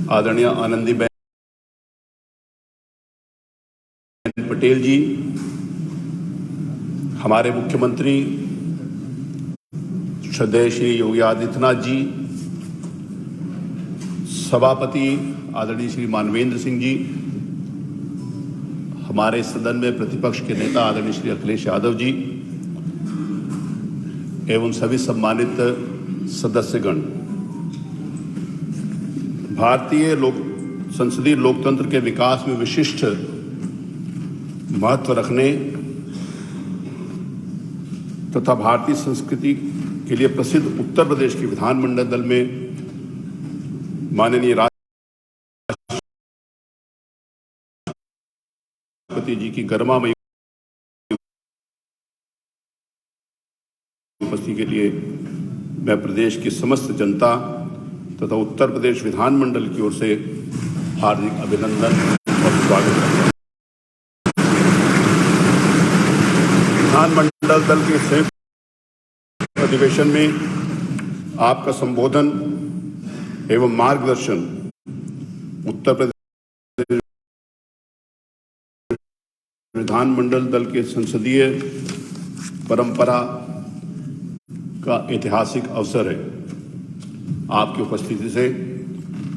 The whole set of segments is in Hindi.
आदरणीय आनंदीबेन पटेल जी, हमारे मुख्यमंत्री श्रद्धेय श्री योगी आदित्यनाथ जी, सभापति आदरणीय श्री मानवेंद्र सिंह जी, हमारे सदन में प्रतिपक्ष के नेता आदरणीय श्री अखिलेश यादव जी एवं सभी सम्मानित सदस्यगण, भारतीय संसदीय लोकतंत्र के विकास में विशिष्ट महत्व रखने तथा भारतीय संस्कृति के लिए प्रसिद्ध उत्तर प्रदेश के विधानमंडल दल में माननीय राष्ट्रपति जी की गरिमामयी उपस्थिति के लिए मैं प्रदेश की समस्त जनता तथा उत्तर प्रदेश विधानमंडल की ओर से हार्दिक अभिनंदन और स्वागत करता हूं। विधानमंडल दल के संयुक्त अधिवेशन में आपका संबोधन एवं मार्गदर्शन उत्तर प्रदेश विधानमंडल दल के संसदीय परंपरा का ऐतिहासिक अवसर है। आपकी उपस्थिति से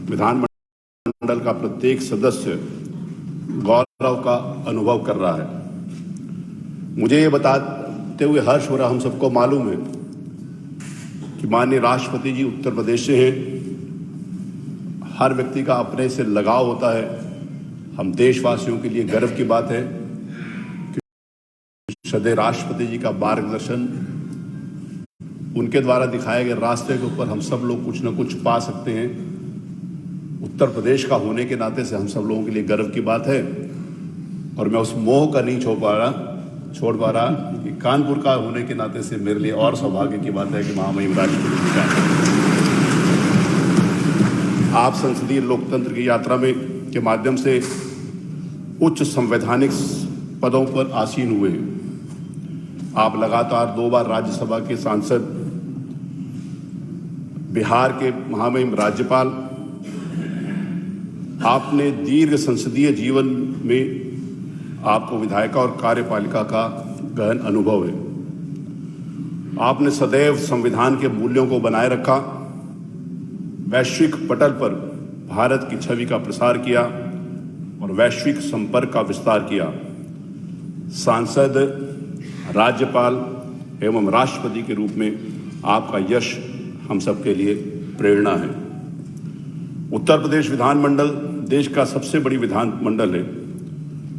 विधानमंडल का प्रत्येक सदस्य गौरव का अनुभव कर रहा है। मुझे ये बताते हुए हर्ष हो रहा, हम सबको मालूम है कि माननीय राष्ट्रपति जी उत्तर प्रदेश से हैं। हर व्यक्ति का अपने से लगाव होता है। हम देशवासियों के लिए गर्व की बात है कि श्रद्धेय राष्ट्रपति जी का मार्गदर्शन, उनके द्वारा दिखाए गए रास्ते के ऊपर हम सब लोग कुछ न कुछ पा सकते हैं। उत्तर प्रदेश का होने के नाते से हम सब लोगों के लिए गर्व की बात है। और मैं उस मोह का नहीं छोड़ पा रहा कि कानपुर का होने के नाते से मेरे लिए और सौभाग्य की बात है कि महामहिम राष्ट्रपति जी का आप संसदीय लोकतंत्र की यात्रा में के माध्यम से उच्च संवैधानिक पदों पर आसीन हुए हैं। आप लगातार 2 बार राज्यसभा के सांसद, बिहार के महामहिम राज्यपाल, आपने दीर्घ संसदीय जीवन में आपको विधायिका और कार्यपालिका का गहन अनुभव है। आपने सदैव संविधान के मूल्यों को बनाए रखा, वैश्विक पटल पर भारत की छवि का प्रसार किया और वैश्विक संपर्क का विस्तार किया। सांसद, राज्यपाल एवं राष्ट्रपति के रूप में आपका यश हम सबके लिए प्रेरणा है। उत्तर प्रदेश विधानमंडल देश का सबसे बड़ी विधानमंडल है,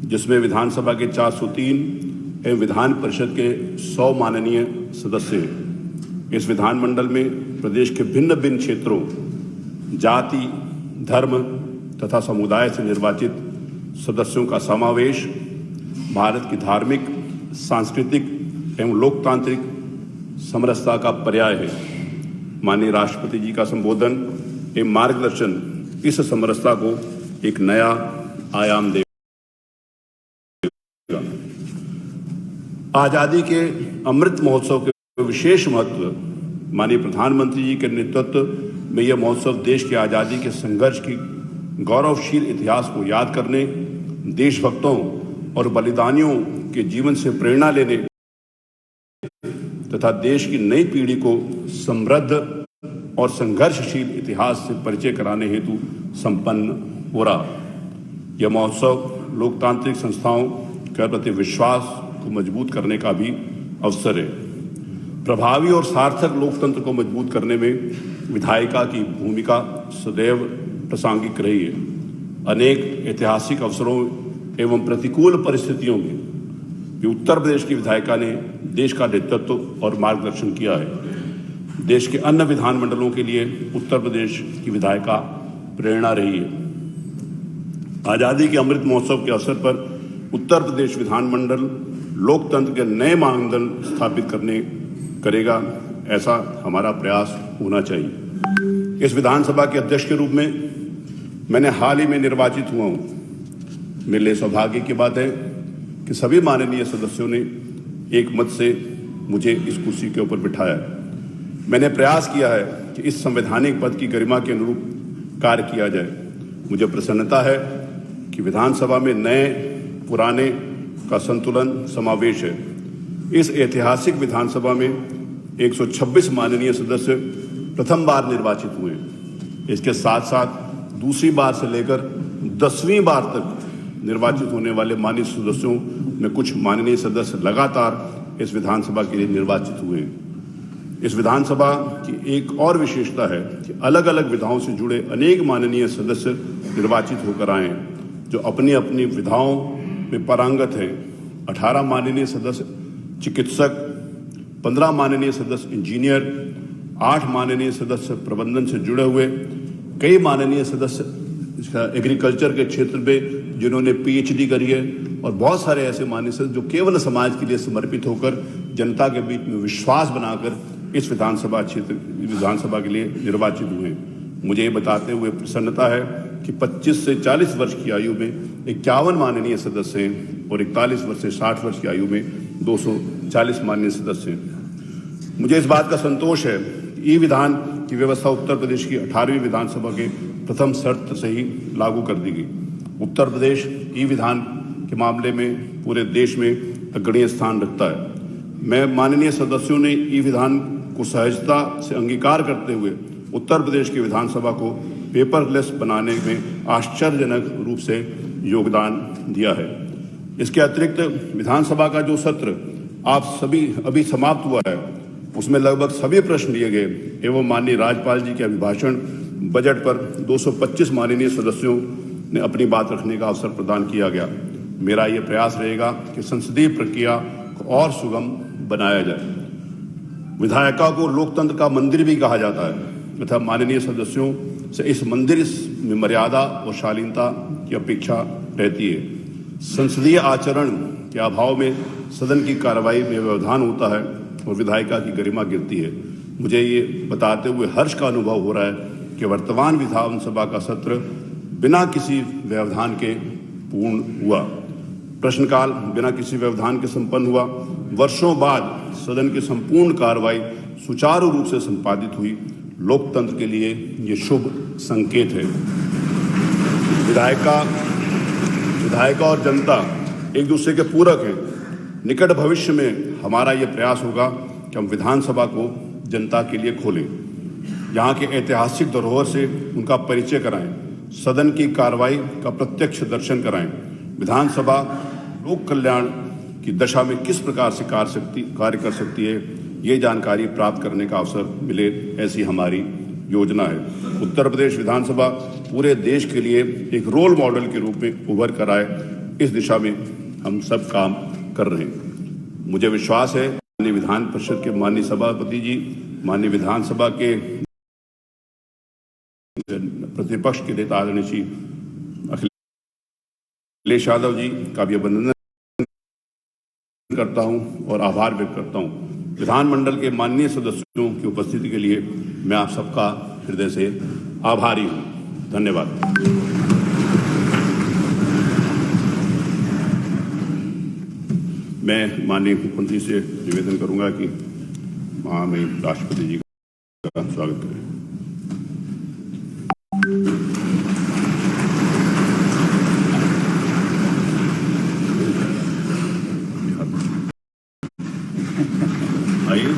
जिसमें विधानसभा के 403 एवं विधान परिषद के 100 माननीय सदस्य हैं। इस विधानमंडल में प्रदेश के भिन्न भिन्न क्षेत्रों, जाति, धर्म तथा समुदाय से निर्वाचित सदस्यों का समावेश भारत की धार्मिक, सांस्कृतिक एवं लोकतांत्रिक समरसता का पर्याय है। माननीय राष्ट्रपति जी का संबोधन एवं मार्गदर्शन इस समरसता को एक नया आयाम देगा। आजादी के अमृत महोत्सव के विशेष महत्व, माननीय प्रधानमंत्री जी के नेतृत्व में यह महोत्सव देश की आजादी के संघर्ष की गौरवशील इतिहास को याद करने, देशभक्तों और बलिदानियों के जीवन से प्रेरणा लेने तथा देश की नई पीढ़ी को समृद्ध और संघर्षशील इतिहास से परिचय कराने हेतु संपन्न हो रहा। यह महोत्सव लोकतांत्रिक संस्थाओं के प्रति विश्वास को मजबूत करने का भी अवसर है। प्रभावी और सार्थक लोकतंत्र को मजबूत करने में विधायिका की भूमिका सदैव प्रासंगिक रही है। अनेक ऐतिहासिक अवसरों एवं प्रतिकूल परिस्थितियों में भी उत्तर प्रदेश की विधायिका ने देश का नेतृत्व और मार्गदर्शन किया है। देश के अन्य विधानमंडलों के लिए उत्तर प्रदेश की विधायिका प्रेरणा रही है। आजादी के अमृत महोत्सव के अवसर पर उत्तर प्रदेश विधानमंडल लोकतंत्र के नए मानदंड स्थापित करेगा, ऐसा हमारा प्रयास होना चाहिए। इस विधानसभा के अध्यक्ष के रूप में मैंने हाल ही में निर्वाचित हुआ हूँ। मेरे लिए सौभाग्य की बात है कि सभी माननीय सदस्यों ने एक मत से मुझे इस कुर्सी के ऊपर बिठाया है। मैंने प्रयास किया है कि इस संवैधानिक पद की गरिमा के अनुरूप कार्य किया जाए मुझे प्रसन्नता है कि विधानसभा में नए पुराने का संतुलन समावेश है। इस ऐतिहासिक विधानसभा में 126 माननीय सदस्य प्रथम बार निर्वाचित हुए। इसके साथ साथ दूसरी बार से लेकर 10वीं बार तक निर्वाचित होने वाले माननीय सदस्यों में कुछ माननीय सदस्य लगातार इस विधानसभा के लिए निर्वाचित हुए हैं। इस विधानसभा की एक और विशेषता है कि अलग अलग विधाओं से जुड़े अनेक माननीय सदस्य निर्वाचित होकर आए हैं, जो अपनी अपनी विधाओं में पारंगत हैं। 18 माननीय सदस्य चिकित्सक, 15 माननीय सदस्य इंजीनियर, 8 माननीय सदस्य प्रबंधन से जुड़े हुए, कई माननीय सदस्य एग्रीकल्चर के क्षेत्र में जिन्होंने पीएचडी करी है, और बहुत सारे ऐसे माननीय सदस्य जो केवल समाज के लिए समर्पित होकर जनता के बीच में विश्वास बनाकर इस विधानसभा के लिए निर्वाचित हुए हैं। मुझे ये बताते हुए प्रसन्नता है कि 25 से 40 वर्ष की आयु में 51 माननीय सदस्य हैं और 41 वर्ष से 60 वर्ष की आयु में 240 माननीय सदस्य हैं। मुझे इस बात का संतोष है कि ई विधान की व्यवस्था उत्तर प्रदेश की 18वीं विधानसभा के प्रथम शर्त से ही लागू कर दी गई। उत्तर प्रदेश ई विधान के मामले में पूरे देश में अग्रणीय स्थान रखता है। मैं माननीय सदस्यों ने ई विधान को सहजता से अंगीकार करते हुए उत्तर प्रदेश की विधानसभा को पेपरलेस बनाने में आश्चर्यजनक रूप से योगदान दिया है। इसके अतिरिक्त विधानसभा का जो सत्र आप सभी अभी समाप्त हुआ है, उसमें लगभग सभी प्रश्न लिए गए एवं माननीय राज्यपाल जी के अभिभाषण बजट पर 225 माननीय सदस्यों ने अपनी बात रखने का अवसर प्रदान किया गया। मेरा ये प्रयास रहेगा कि संसदीय प्रक्रिया को और सुगम बनाया जाए। विधायिका को लोकतंत्र का मंदिर भी कहा जाता है तथा माननीय सदस्यों से इस मंदिर में मर्यादा और शालीनता की अपेक्षा रहती है। संसदीय आचरण के अभाव में सदन की कार्रवाई में व्यवधान होता है और विधायिका की गरिमा गिरती है। मुझे ये बताते हुए हर्ष का अनुभव हो रहा है कि वर्तमान विधानसभा का सत्र बिना किसी व्यवधान के पूर्ण हुआ। प्रश्नकाल बिना किसी व्यवधान के संपन्न हुआ। वर्षों बाद सदन की संपूर्ण कार्रवाई सुचारू रूप से संपादित हुई। लोकतंत्र के लिए ये शुभ संकेत है। विधायिका और जनता एक दूसरे के पूरक हैं। निकट भविष्य में हमारा ये प्रयास होगा कि हम विधानसभा को जनता के लिए खोलें, यहाँ के ऐतिहासिक धरोहर से उनका परिचय कराएं, सदन की कार्रवाई का प्रत्यक्ष दर्शन कराएं, विधानसभा लोक कल्याण की दशा में किस प्रकार से कार्य कर सकती है, ये जानकारी प्राप्त करने का अवसर मिले, ऐसी हमारी योजना है। उत्तर प्रदेश विधानसभा पूरे देश के लिए एक रोल मॉडल के रूप में उभर कर आए, इस दिशा में हम सब काम कर रहे हैं। मुझे विश्वास है माननीय विधान परिषद के माननीय सभापति जी, माननीय विधानसभा के प्रतिपक्ष के नेता आदरणीय श्री अखिलेश यादव जी का भी अभिनंदन करता हूं और आभार व्यक्त करता हूं। विधानमंडल के माननीय सदस्यों की उपस्थिति के लिए मैं आप सबका हृदय से आभारी हूं। धन्यवाद। मैं माननीय मुख्यमंत्री से निवेदन करूंगा कि माननीय राष्ट्रपति जी का स्वागत करें। आइए।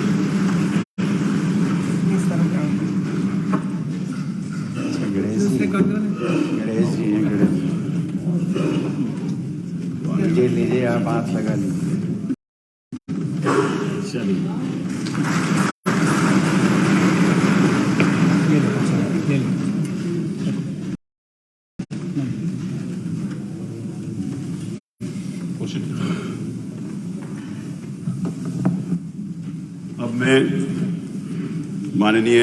गणेश जी हैं, लीजिए लीजिए, आप हाथ लगा लीजिए। अब मैं माननीय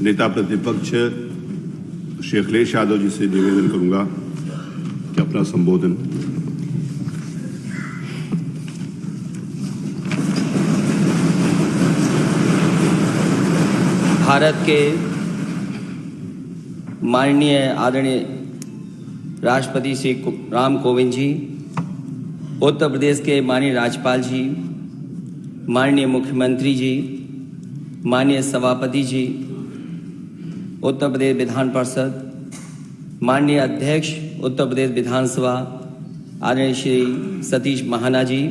नेता प्रतिपक्ष श्री अखिलेश यादव जी से निवेदन करूंगा कि अपना संबोधन भारत के माननीय आदरणीय राष्ट्रपति श्री राम कोविंद जी, उत्तर प्रदेश के माननीय राज्यपाल जी, माननीय मुख्यमंत्री जी, माननीय सभापति जी, उत्तर प्रदेश विधान परिषद, माननीय अध्यक्ष उत्तर प्रदेश विधानसभा आदरणीय श्री सतीश महाना जी,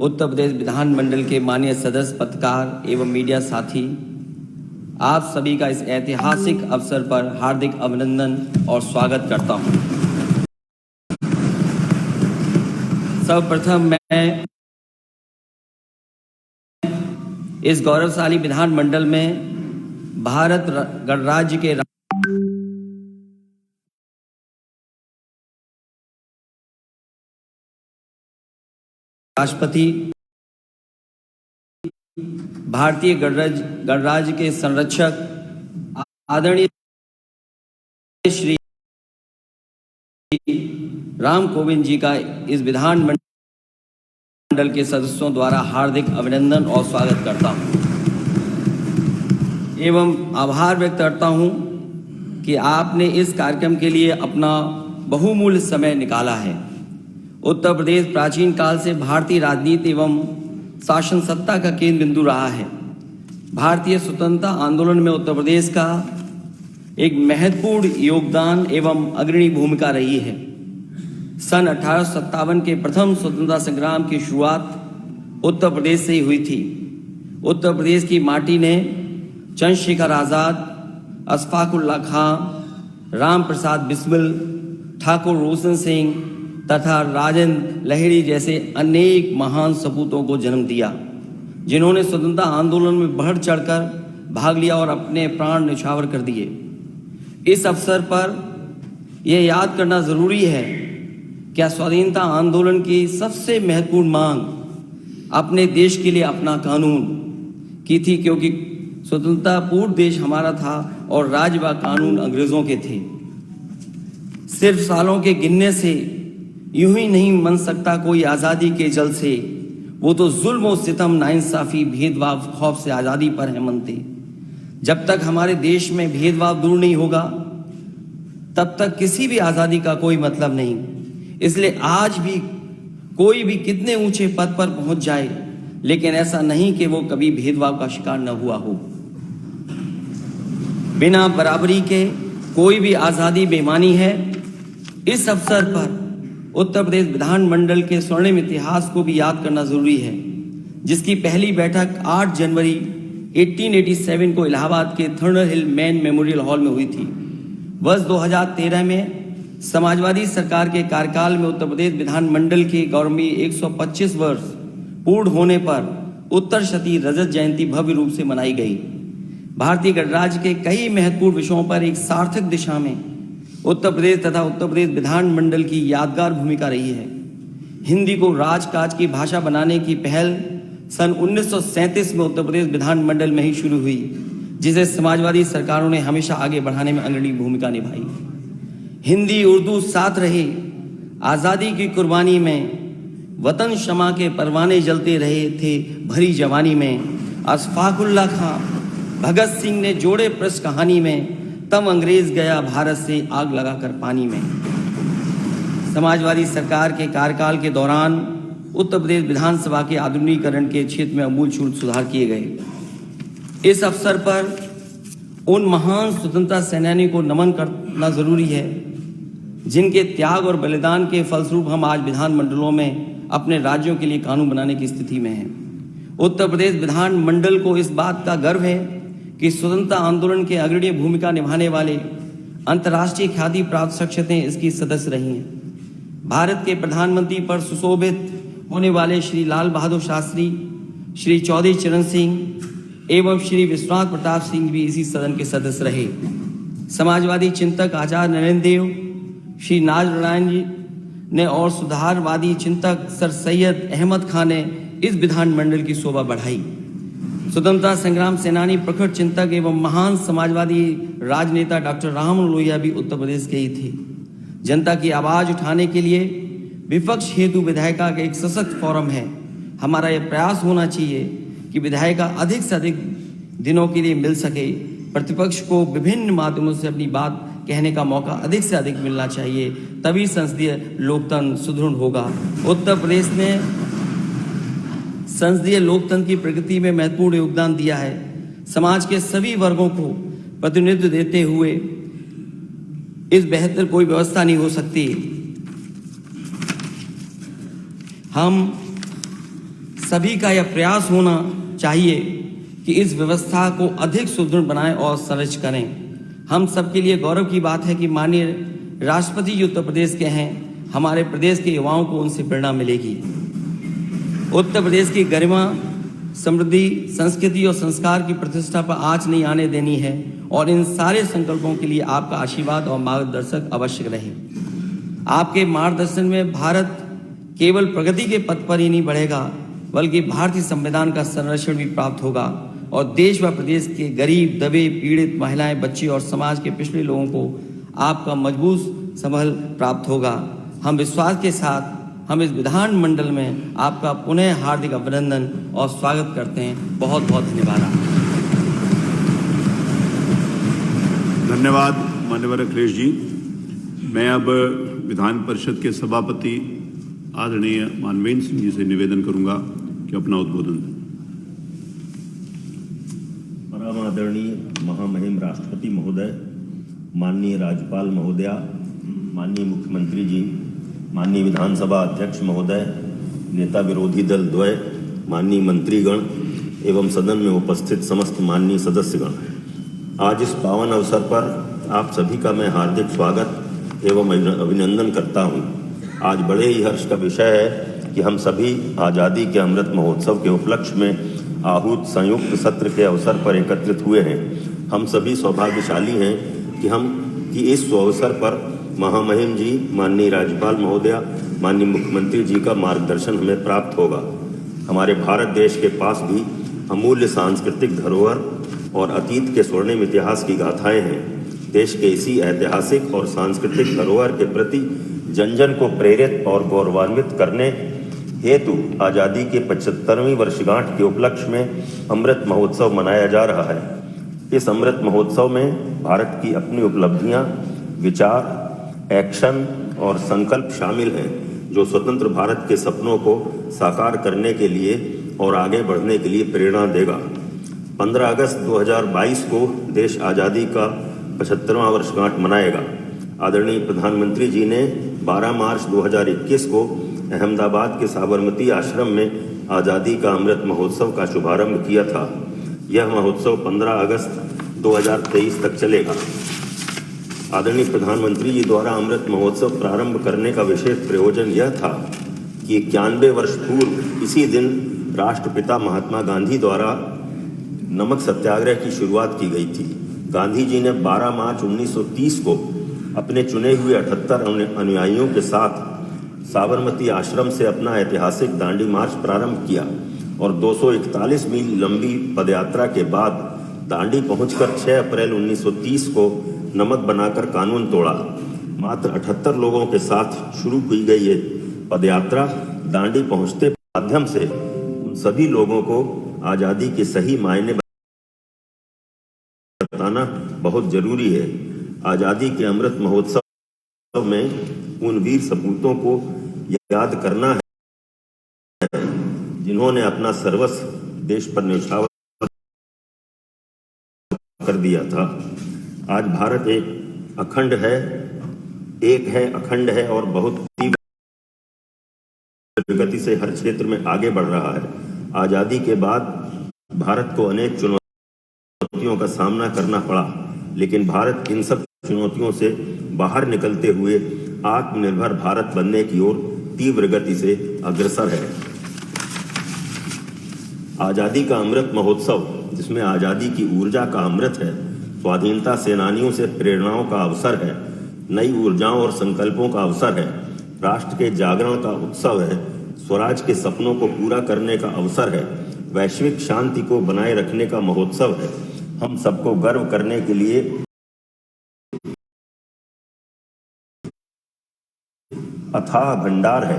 उत्तर प्रदेश विधानमंडल के माननीय सदस्य, पत्रकार एवं मीडिया साथी, आप सभी का इस ऐतिहासिक अवसर पर हार्दिक अभिनंदन और स्वागत करता हूं। सर्वप्रथम मैं इस गौरवशाली विधानमंडल में भारत गणराज्य के राष्ट्रपति, भारतीय गणराज्य के संरक्षक आदरणीय श्री राम कोविंद जी का इस विधानमंडल के सदस्यों द्वारा हार्दिक अभिनंदन और स्वागत करता हूं एवं आभार व्यक्त करता हूं कि आपने इस कार्यक्रम के लिए अपना बहुमूल्य समय निकाला है। उत्तर प्रदेश प्राचीन काल से भारतीय राजनीति एवं शासन सत्ता का केंद्र बिंदु रहा है। भारतीय स्वतंत्रता आंदोलन में उत्तर प्रदेश का एक महत्वपूर्ण योगदान एवं अग्रणी भूमिका रही है। सन 1857 के प्रथम स्वतंत्रता संग्राम की शुरुआत उत्तर प्रदेश से ही हुई थी। उत्तर प्रदेश की माटी ने चंद्रशेखर आजाद, अशफाक उल्लाह खां, राम प्रसाद बिस्मिल, ठाकुर रोशन सिंह तथा राजेंद्र लहिड़ी जैसे अनेक महान सपूतों को जन्म दिया, जिन्होंने स्वतंत्रता आंदोलन में बढ़ चढ़कर भाग लिया और अपने प्राण न्यौछावर कर दिए। इस अवसर पर यह याद करना जरूरी है कि स्वाधीनता आंदोलन की सबसे महत्वपूर्ण मांग अपने देश के लिए अपना कानून की थी, क्योंकि स्वतंत्रता पूर्ण देश हमारा था और राज्य व कानून अंग्रेजों के थे। सिर्फ सालों के गिनने से यूं ही नहीं बन सकता कोई आज़ादी के जल से, वो तो जुल्म और सितम, नाइंसाफी, भेदभाव, खौफ से आज़ादी पर है मनते। जब तक हमारे देश में भेदभाव दूर नहीं होगा तब तक किसी भी आज़ादी का कोई मतलब नहीं। इसलिए आज भी कोई भी कितने ऊंचे पद पर पहुंच जाए, लेकिन ऐसा नहीं कि वो कभी भेदभाव का शिकार न हुआ हो। बिना बराबरी के कोई भी आज़ादी बेईमानी है। इस अवसर पर उत्तर प्रदेश विधानमंडल के स्वर्णिम इतिहास को भी याद करना जरूरी है, जिसकी पहली बैठक 8 जनवरी 1887 को इलाहाबाद के थर्नर हिल मैन मेमोरियल हॉल में हुई थी। वर्ष 2013 में समाजवादी सरकार के कार्यकाल में उत्तर प्रदेश विधानमंडल के गौरवमयी 125 वर्ष पूर्ण होने पर उत्तर शती रजत जयंती भव्य रूप से मनाई गई। भारतीय गणराज्य के कई महत्वपूर्ण विषयों पर एक सार्थक दिशा में उत्तर प्रदेश तथा उत्तर प्रदेश विधानमंडल की यादगार भूमिका रही है। हिंदी को राजकाज की भाषा बनाने की पहल सन 1937 में उत्तर प्रदेश विधानमंडल में ही शुरू हुई, जिसे समाजवादी सरकारों ने हमेशा आगे बढ़ाने में अग्रणी भूमिका निभाई। हिंदी उर्दू साथ रहे। आज़ादी की कुर्बानी में वतन शमा के परवाने जलते रहे थे भरी जवानी में। अशफाक उल्लाह खां, भगत सिंह ने जोड़े प्रस कहानी में, तब अंग्रेज गया भारत से आग लगाकर पानी में। समाजवादी सरकार के कार्यकाल के दौरान उत्तर प्रदेश विधानसभा के आधुनिकीकरण के क्षेत्र में आमूलचूल सुधार किए गए। इस अवसर पर उन महान स्वतंत्रता सेनानियों को नमन करना जरूरी है, जिनके त्याग और बलिदान के फलस्वरूप हम आज विधानमंडलों में अपने राज्यों के लिए कानून बनाने की स्थिति में हैं। उत्तर प्रदेश विधानमंडल को इस बात का गर्व है कि स्वतंत्रता आंदोलन के अग्रणी भूमिका निभाने वाले अंतर्राष्ट्रीय ख्याति प्राप्त शख्सियतें इसकी सदस्य रही हैं। भारत के प्रधानमंत्री पर सुशोभित होने वाले श्री लाल बहादुर शास्त्री, श्री चौधरी चरण सिंह एवं श्री विश्वनाथ प्रताप सिंह भी इसी सदन के सदस्य रहे। समाजवादी चिंतक आचार्य नरेंद्र देव, श्री नारायण जी ने और सुधारवादी चिंतक सर सैयद अहमद खान ने इस विधानमंडल की शोभा बढ़ाई। स्वतंत्रता संग्राम सेनानी, प्रखर चिंतक एवं महान समाजवादी राजनेता डॉक्टर राम लोहिया भी उत्तर प्रदेश के ही थे। जनता की आवाज उठाने के लिए विपक्ष हेतु विधायिका का एक सशक्त फोरम है। हमारा यह प्रयास होना चाहिए कि विधायिका अधिक से अधिक दिनों के लिए मिल सके। प्रतिपक्ष को विभिन्न माध्यमों से अपनी बात कहने का मौका अधिक से अधिक मिलना चाहिए, तभी संसदीय लोकतंत्र सुदृढ़ होगा। उत्तर प्रदेश ने संसदीय लोकतंत्र की प्रगति में महत्वपूर्ण योगदान दिया है। समाज के सभी वर्गों को प्रतिनिधित्व देते हुए इस बेहतर कोई व्यवस्था नहीं हो सकती। हम सभी का यह प्रयास होना चाहिए कि इस व्यवस्था को अधिक सुदृढ़ बनाएं और सरल करें। हम सबके लिए गौरव की बात है कि माननीय राष्ट्रपति जी उत्तर प्रदेश के हैं। हमारे प्रदेश के युवाओं को उनसे प्रेरणा मिलेगी। उत्तर प्रदेश की गरिमा, समृद्धि, संस्कृति और संस्कार की प्रतिष्ठा पर आंच नहीं आने देनी है और इन सारे संकल्पों के लिए आपका आशीर्वाद और मार्गदर्शक आवश्यक रहे। आपके मार्गदर्शन में भारत केवल प्रगति के पथ पर ही नहीं बढ़ेगा, बल्कि भारतीय संविधान का संरक्षण भी प्राप्त होगा और देश व प्रदेश के गरीब, दबे, पीड़ित महिलाएं, बच्चे और समाज के पिछड़े लोगों को आपका मजबूत संबल प्राप्त होगा। हम विश्वास के साथ हम इस विधानमंडल में आपका पुनः हार्दिक अभिनंदन और स्वागत करते हैं। बहुत बहुत धन्यवाद। धन्यवाद माननीय अखिलेश जी। मैं अब विधान परिषद के सभापति आदरणीय मानवेंद्र सिंह जी से निवेदन करूंगा कि अपना उद्बोधन दें। परम आदरणीय महामहिम राष्ट्रपति महोदय, माननीय राज्यपाल महोदया, माननीय मुख्यमंत्री जी, माननीय विधानसभा अध्यक्ष महोदय, नेता विरोधी दल द्वय, माननीय मंत्रीगण एवं सदन में उपस्थित समस्त माननीय सदस्यगण, आज इस पावन अवसर पर आप सभी का मैं हार्दिक स्वागत एवं अभिनंदन करता हूं। आज बड़े ही हर्ष का विषय है कि हम सभी आज़ादी के अमृत महोत्सव के उपलक्ष्य में आहूत संयुक्त सत्र के अवसर पर एकत्रित हुए हैं। हम सभी सौभाग्यशाली हैं कि इस अवसर पर महामहिम जी, माननीय राज्यपाल महोदया, माननीय मुख्यमंत्री जी का मार्गदर्शन हमें प्राप्त होगा। हमारे भारत देश के पास भी अमूल्य सांस्कृतिक धरोहर और अतीत के स्वर्णिम इतिहास की गाथाएं हैं। देश के इसी ऐतिहासिक और सांस्कृतिक धरोहर के प्रति जन जन को प्रेरित और गौरवान्वित करने हेतु आज़ादी के 75वीं वर्षगांठ के उपलक्ष्य में अमृत महोत्सव मनाया जा रहा है। इस अमृत महोत्सव में भारत की अपनी उपलब्धियां, विचार, एक्शन और संकल्प शामिल हैं, जो स्वतंत्र भारत के सपनों को साकार करने के लिए और आगे बढ़ने के लिए प्रेरणा देगा। 15 अगस्त 2022 को देश आज़ादी का 75वां वर्षगांठ मनाएगा। आदरणीय प्रधानमंत्री जी ने 12 मार्च 2021 को अहमदाबाद के साबरमती आश्रम में आज़ादी का अमृत महोत्सव का शुभारंभ किया था। यह महोत्सव 15 अगस्त 2023 तक चलेगा। आदरणीय प्रधानमंत्री जी द्वारा अमृत महोत्सव प्रारंभ करने का विशेष प्रयोजन यह था कि 91 वर्ष पूर्व इसी दिन राष्ट्रपिता महात्मा गांधी द्वारा नमक सत्याग्रह की शुरुआत की गई थी। गांधी जी ने 12 मार्च 1930 को अपने चुने हुए 78 अनुयायियों के साथ साबरमती आश्रम से अपना ऐतिहासिक दांडी मार्च प्रारंभ किया और 241 मील लंबी पदयात्रा के बाद दांडी पहुंचकर 6 अप्रैल 1930 को नमक बनाकर कानून तोड़ा। मात्र 78 लोगों के साथ शुरू की गई ये पदयात्रा दांडी पहुंचते माध्यम से उन सभी लोगों को आज़ादी के सही मायने बताना बहुत जरूरी है। आज़ादी के अमृत महोत्सव में उन वीर सपूतों को याद करना है जिन्होंने अपना सर्वस्व देश पर न्यौछावर कर दिया था। आज भारत एक अखंड है और बहुत तीव्र गति से हर क्षेत्र में आगे बढ़ रहा है। आज़ादी के बाद भारत को अनेक चुनौतियों का सामना करना पड़ा, लेकिन भारत इन सब चुनौतियों से बाहर निकलते हुए आत्मनिर्भर भारत बनने की ओर तीव्र गति से अग्रसर है। आज़ादी का अमृत महोत्सव, जिसमें आज़ादी की ऊर्जा का अमृत है, स्वाधीनता सेनानियों से प्रेरणाओं का अवसर है, नई ऊर्जाओं और संकल्पों का अवसर है, राष्ट्र के जागरण का उत्सव है, स्वराज के सपनों को पूरा करने का अवसर है, वैश्विक शांति को बनाए रखने का महोत्सव है। हम सबको गर्व करने के लिए अथाह भंडार है।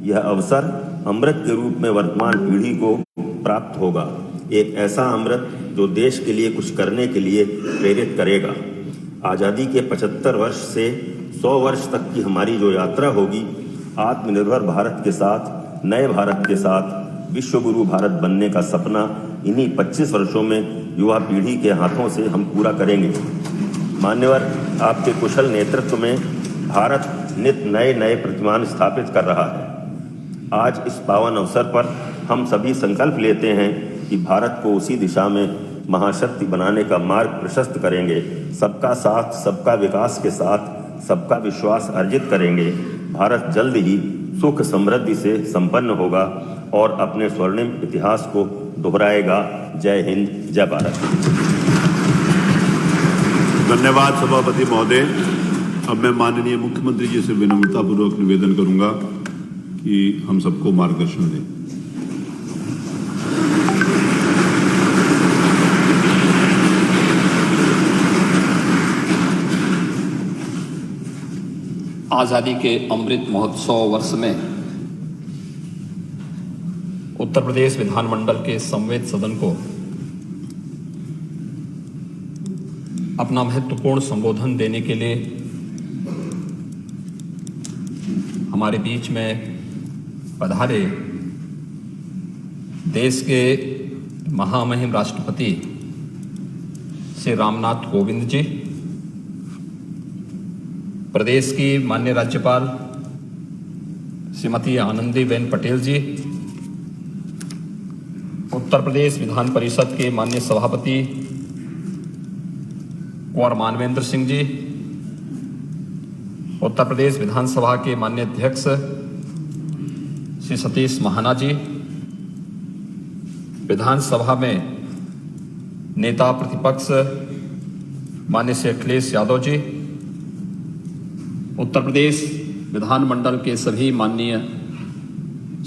यह अवसर अमृत के रूप में वर्तमान पीढ़ी को प्राप्त होगा, एक ऐसा अमृत जो देश के लिए कुछ करने के लिए प्रेरित करेगा। आज़ादी के 75 वर्ष से 100 वर्ष तक की हमारी जो यात्रा होगी, आत्मनिर्भर भारत के साथ, नए भारत के साथ विश्व गुरु भारत बनने का सपना इन्हीं 25 वर्षों में युवा पीढ़ी के हाथों से हम पूरा करेंगे। मान्यवर आपके कुशल नेतृत्व में भारत नित नए नए प्रतिमान स्थापित कर रहा है। आज इस पावन अवसर पर हम सभी संकल्प लेते हैं कि भारत को उसी दिशा में महाशक्ति बनाने का मार्ग प्रशस्त करेंगे। सबका साथ, सबका विकास के साथ सबका विश्वास अर्जित करेंगे। भारत जल्द ही सुख समृद्धि से संपन्न होगा और अपने स्वर्णिम इतिहास को दोहराएगा। जय हिंद, जय भारत। धन्यवाद सभापति महोदय। अब मैं माननीय मुख्यमंत्री जी से विनम्रतापूर्वक निवेदन करूंगा कि हम सबको मार्गदर्शन दें। आज़ादी के अमृत महोत्सव वर्ष में उत्तर प्रदेश विधानमंडल के संवेद सदन को अपना महत्वपूर्ण संबोधन देने के लिए हमारे बीच में पधारे देश के महामहिम राष्ट्रपति श्री रामनाथ कोविंद जी, प्रदेश की माननीय राज्यपाल श्रीमती आनंदीबेन पटेल जी, उत्तर प्रदेश विधान परिषद के माननीय सभापति कुंवर मानवेंद्र सिंह जी, उत्तर प्रदेश विधानसभा के माननीय अध्यक्ष श्री सतीश महाना जी, विधानसभा में नेता प्रतिपक्ष माननीय श्री अखिलेश यादव जी, उत्तर प्रदेश विधानमंडल के सभी माननीय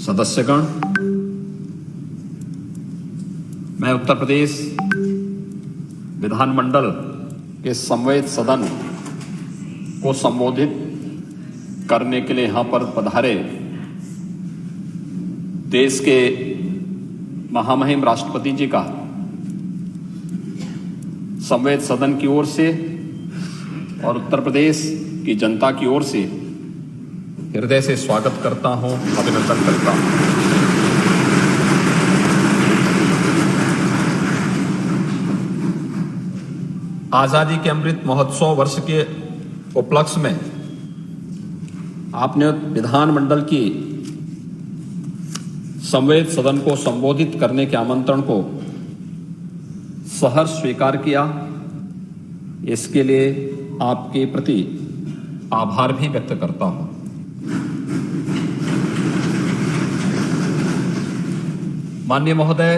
सदस्यगण, मैं उत्तर प्रदेश विधानमंडल के संवेद सदन को संबोधित करने के लिए यहाँ पर पधारे देश के महामहिम राष्ट्रपति जी का संवेद सदन की ओर से और उत्तर प्रदेश की जनता की ओर से हृदय से स्वागत करता हूं, अभिनंदन करता हूं। आजादी के अमृत महोत्सव वर्ष के उपलक्ष्य में आपने विधानमंडल की संवेद सदन को संबोधित करने के आमंत्रण को सहर्ष स्वीकार किया। इसके लिए आपके प्रति आभार भी व्यक्त करता हूं। माननीय महोदय,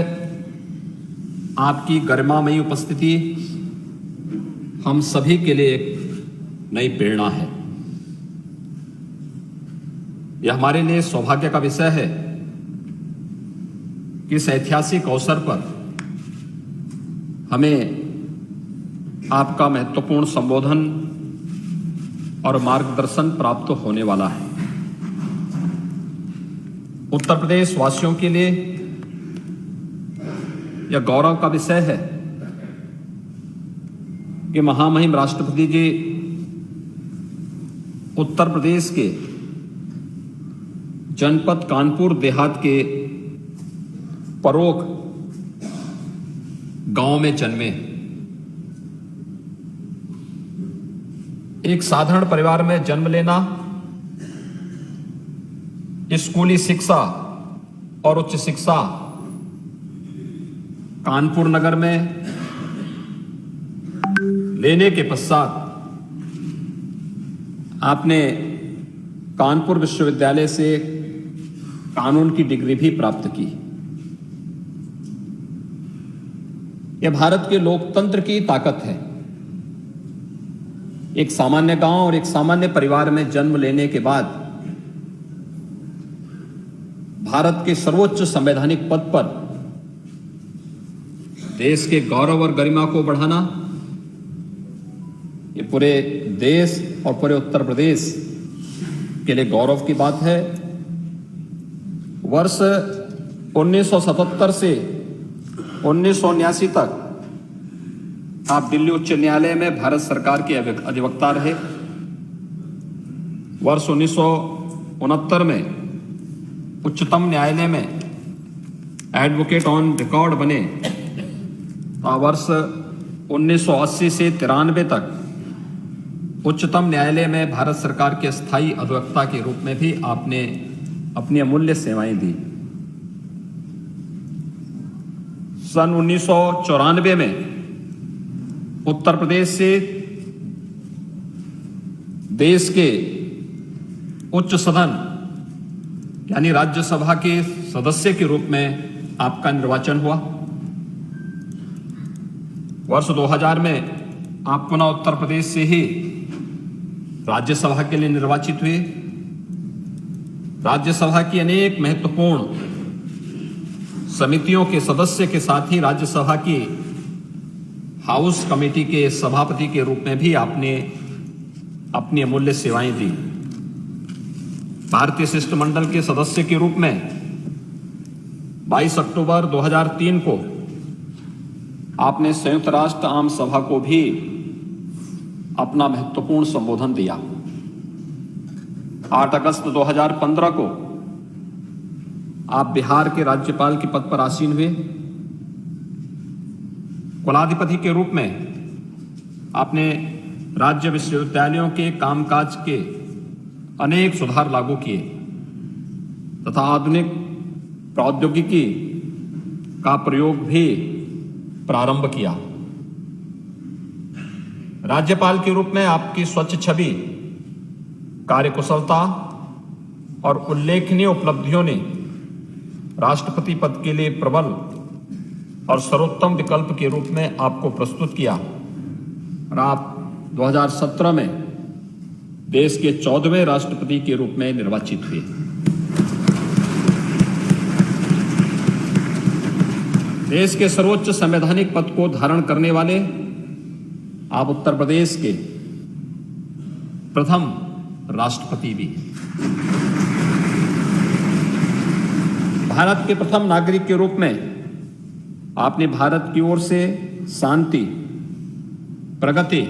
आपकी गरिमामयी उपस्थिति हम सभी के लिए एक नई प्रेरणा है। यह हमारे लिए सौभाग्य का विषय है कि इस ऐतिहासिक अवसर पर हमें आपका महत्वपूर्ण संबोधन और मार्गदर्शन प्राप्त होने वाला है। उत्तर प्रदेश वासियों के लिए यह गौरव का विषय है कि महामहिम राष्ट्रपति जी उत्तर प्रदेश के जनपद कानपुर देहात के परोग गांव में जन्मे। एक साधारण परिवार में जन्म लेना, स्कूली शिक्षा और उच्च शिक्षा कानपुर नगर में लेने के पश्चात आपने कानपुर विश्वविद्यालय से कानून की डिग्री भी प्राप्त की। यह भारत के लोकतंत्र की ताकत है। एक सामान्य गांव और एक सामान्य परिवार में जन्म लेने के बाद भारत के सर्वोच्च संवैधानिक पद पर देश के गौरव और गरिमा को बढ़ाना, ये पूरे देश और पूरे उत्तर प्रदेश के लिए गौरव की बात है। वर्ष 1977 से 1979 तक आप दिल्ली उच्च न्यायालय में भारत सरकार के अधिवक्ता रहे। वर्ष 1969 में उच्चतम न्यायालय में एडवोकेट ऑन रिकॉर्ड बने। वर्ष 1980 से 93 तक उच्चतम न्यायालय में भारत सरकार के स्थायी अधिवक्ता के रूप में भी आपने अपनी अमूल्य सेवाएं दी। सन 1994 में उत्तर प्रदेश से देश के उच्च सदन यानी राज्यसभा के सदस्य के रूप में आपका निर्वाचन हुआ। वर्ष 2000 में आप पुनः उत्तर प्रदेश से ही राज्यसभा के लिए निर्वाचित हुए। राज्यसभा की अनेक महत्वपूर्ण समितियों के सदस्य के साथ ही राज्यसभा की हाउस कमेटी के सभापति के रूप में भी आपने अपनी अमूल्य सेवाएं दी। भारतीय शिष्टमंडल के सदस्य के रूप में 22 अक्टूबर 2003 को आपने संयुक्त राष्ट्र आम सभा को भी अपना महत्वपूर्ण संबोधन दिया। 8 अगस्त 2015 को आप बिहार के राज्यपाल के पद पर आसीन हुए। कुलाधिपति के रूप में आपने राज्य विश्वविद्यालयों के कामकाज के अनेक सुधार लागू किए तथा आधुनिक प्रौद्योगिकी का प्रयोग भी प्रारंभ किया। राज्यपाल के रूप में आपकी स्वच्छ छवि, कार्यकुशलता और उल्लेखनीय उपलब्धियों ने राष्ट्रपति पद के लिए प्रबल और सर्वोत्तम विकल्प के रूप में आपको प्रस्तुत किया और आप 2017 में देश के 14वें राष्ट्रपति के रूप में निर्वाचित हुए। देश के सर्वोच्च संवैधानिक पद को धारण करने वाले आप उत्तर प्रदेश के प्रथम राष्ट्रपति भी हैं। भारत के प्रथम नागरिक के रूप में आपने भारत की ओर से शांति, प्रगति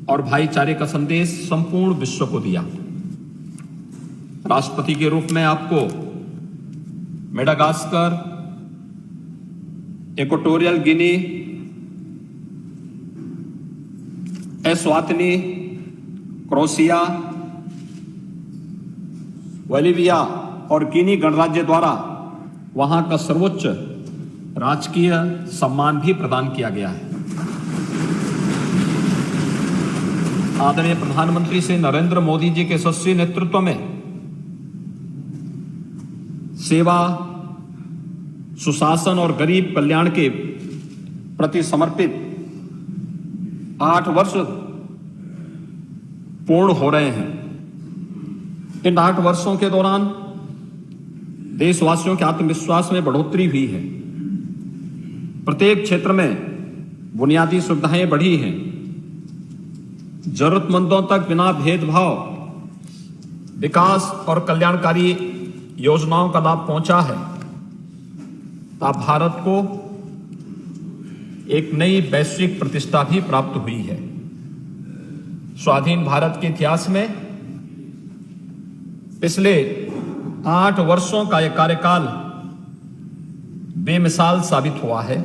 और भाईचारे का संदेश संपूर्ण विश्व को दिया। राष्ट्रपति के रूप में आपको मेडागास्कर, इक्वाटोरियल गिनी, एस्वातिनी, क्रोएशिया, बोलिविया और गिनी गणराज्य द्वारा वहां का सर्वोच्च राजकीय सम्मान भी प्रदान किया गया है। आदरणीय प्रधानमंत्री श्री नरेंद्र मोदी जी के यशस्वी नेतृत्व में सेवा, सुशासन और गरीब कल्याण के प्रति समर्पित 8 वर्ष पूर्ण हो रहे हैं। इन 8 वर्षों के दौरान देशवासियों के आत्मविश्वास में बढ़ोतरी हुई है। प्रत्येक क्षेत्र में बुनियादी सुविधाएं बढ़ी हैं। जरूरतमंदों तक बिना भेदभाव विकास और कल्याणकारी योजनाओं का लाभ पहुंचा है। तब भारत को एक नई वैश्विक प्रतिष्ठा भी प्राप्त हुई है। स्वाधीन भारत के इतिहास में पिछले 8 वर्षों का यह कार्यकाल बेमिसाल साबित हुआ है।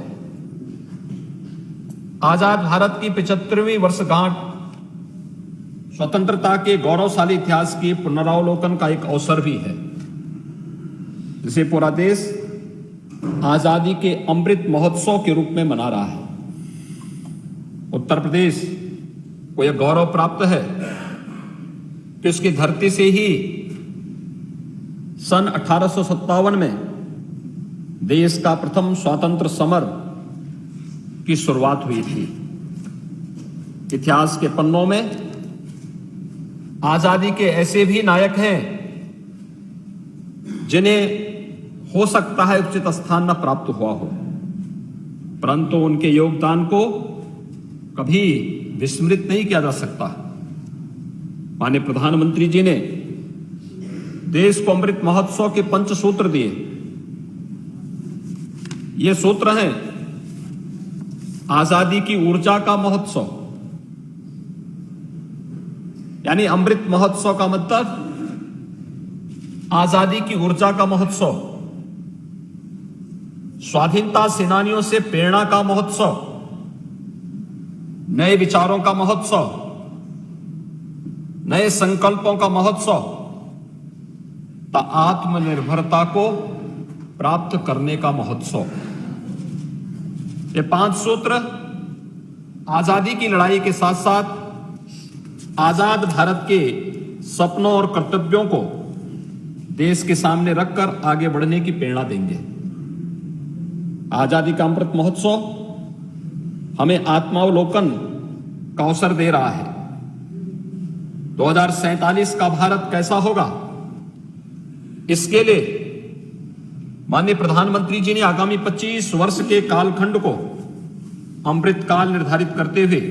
आजाद भारत की 75वीं वर्षगांठ स्वतंत्रता के गौरवशाली इतिहास की पुनरावलोकन का एक अवसर भी है, जिसे पूरा देश आजादी के अमृत महोत्सव के रूप में मना रहा है। उत्तर प्रदेश को यह गौरव प्राप्त है कि उसकी धरती से ही सन 1857 में देश का प्रथम स्वतंत्र समर की शुरुआत हुई थी। इतिहास के पन्नों में आजादी के ऐसे भी नायक हैं जिन्हें हो सकता है उचित स्थान न प्राप्त हुआ हो, परंतु उनके योगदान को कभी विस्मृत नहीं किया जा सकता। माननीय प्रधानमंत्री जी ने देश को अमृत महोत्सव के 5 सूत्र दिए। ये सूत्र हैं आजादी की ऊर्जा का महोत्सव, यानी अमृत महोत्सव का मतलब आजादी की ऊर्जा का महोत्सव, स्वाधीनता सेनानियों से प्रेरणा का महोत्सव, नए विचारों का महोत्सव, नए संकल्पों का महोत्सव, आत्मनिर्भरता को प्राप्त करने का महोत्सव। ये 5 सूत्र आजादी की लड़ाई के साथ साथ आजाद भारत के सपनों और कर्तव्यों को देश के सामने रखकर आगे बढ़ने की प्रेरणा देंगे। आजादी का अमृत महोत्सव हमें आत्मावलोकन का अवसर दे रहा है। 2047 का भारत कैसा होगा, इसके लिए माननीय प्रधानमंत्री जी ने आगामी 25 वर्ष के कालखंड को अमृत काल निर्धारित करते हुए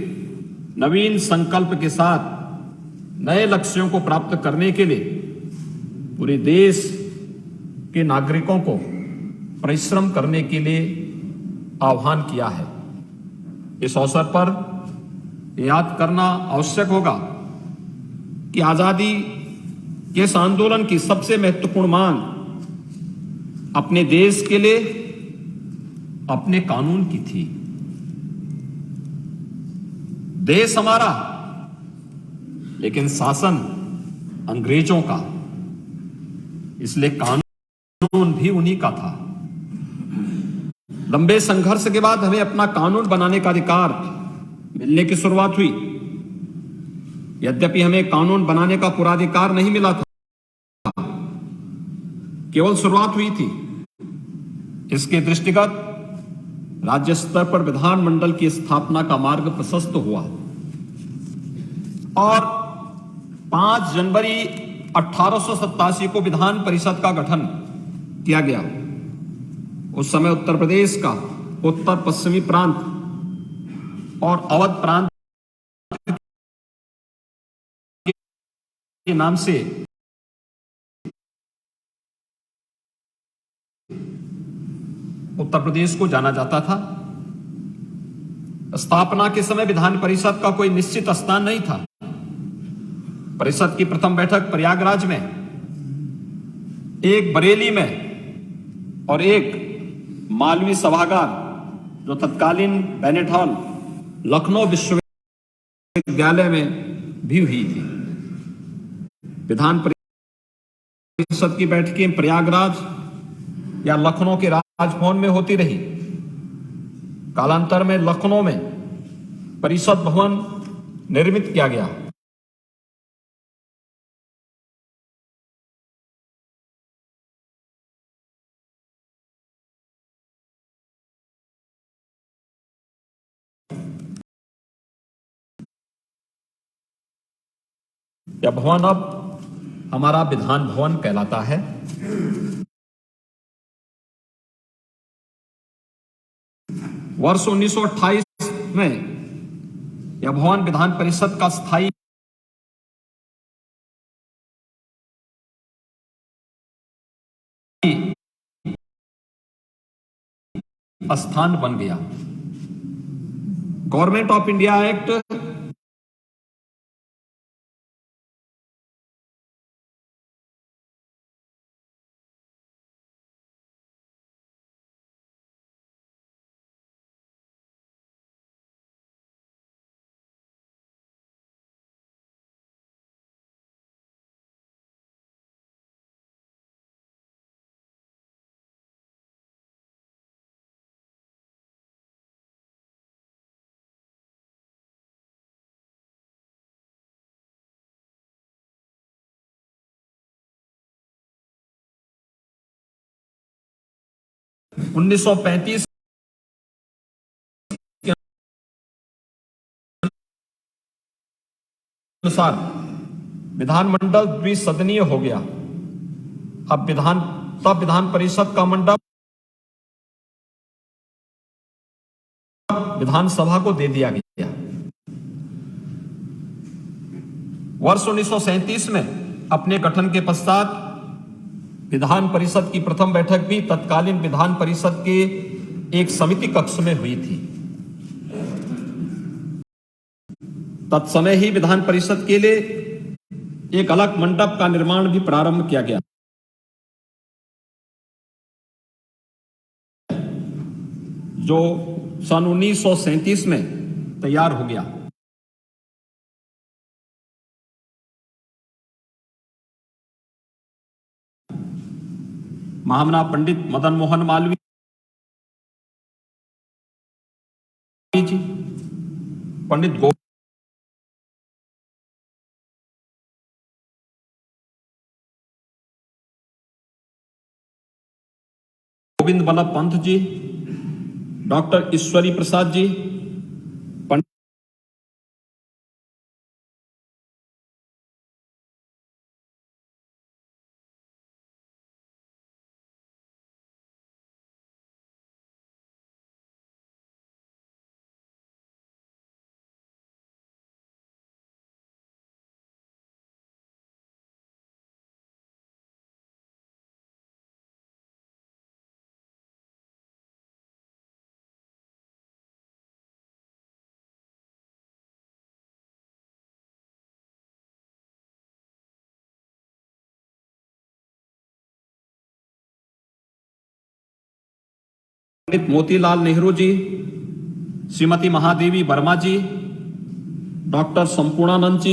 नवीन संकल्प के साथ नए लक्ष्यों को प्राप्त करने के लिए पूरे देश के नागरिकों को परिश्रम करने के लिए आह्वान किया है। इस अवसर पर याद करना आवश्यक होगा कि आजादी के इस आंदोलन की सबसे महत्वपूर्ण मांग अपने देश के लिए अपने कानून की थी। देश हमारा, लेकिन शासन अंग्रेजों का, इसलिए कानून भी उन्हीं का था। लंबे संघर्ष के बाद हमें अपना कानून बनाने का अधिकार मिलने की शुरुआत हुई। यद्यपि हमें कानून बनाने का पूरा अधिकार नहीं मिला था, केवल शुरुआत हुई थी। इसके दृष्टिगत राज्य स्तर पर विधानमंडल की स्थापना का मार्ग प्रशस्त हुआ और 5 जनवरी 1887 को विधान परिषद का गठन किया गया। उस समय उत्तर प्रदेश का उत्तर पश्चिमी प्रांत और अवध प्रांत के नाम से उत्तर प्रदेश को जाना जाता था। स्थापना के समय विधान परिषद का कोई निश्चित स्थान नहीं था। परिषद की प्रथम बैठक प्रयागराज में, एक बरेली में और एक मालवी सभागार जो तत्कालीन बेनेट हॉल लखनऊ विश्वविद्यालय में भी हुई थी। विधान परिषद की बैठकें प्रयागराज या लखनऊ के राजभवन में होती रही। कालांतर में लखनऊ में परिषद भवन निर्मित किया गया। यह भवन अब हमारा विधान भवन कहलाता है। वर्ष 1928 में यह भवन विधान परिषद का स्थायी स्थान बन गया। गवर्नमेंट ऑफ इंडिया एक्ट उन्नीस 1935 के अनुसार विधानमंडल द्विसदनीय हो गया। अब विधान परिषद का मंडप विधानसभा को दे दिया गया। वर्ष 1937 में अपने गठन के पश्चात विधान परिषद की प्रथम बैठक भी तत्कालीन विधान परिषद के एक समिति कक्ष में हुई थी। तत्समय ही विधान परिषद के लिए एक अलग मंडप का निर्माण भी प्रारंभ किया गया, जो सन 1937 में तैयार हो गया। महामना पंडित मदन मोहन मालवीय जी, पंडित गोविंद बल्लभ पंत जी, डॉक्टर ईश्वरी प्रसाद जी, पंडित मोतीलाल नेहरू जी, श्रीमती महादेवी वर्मा जी, डॉक्टर संपूर्णानंद जी,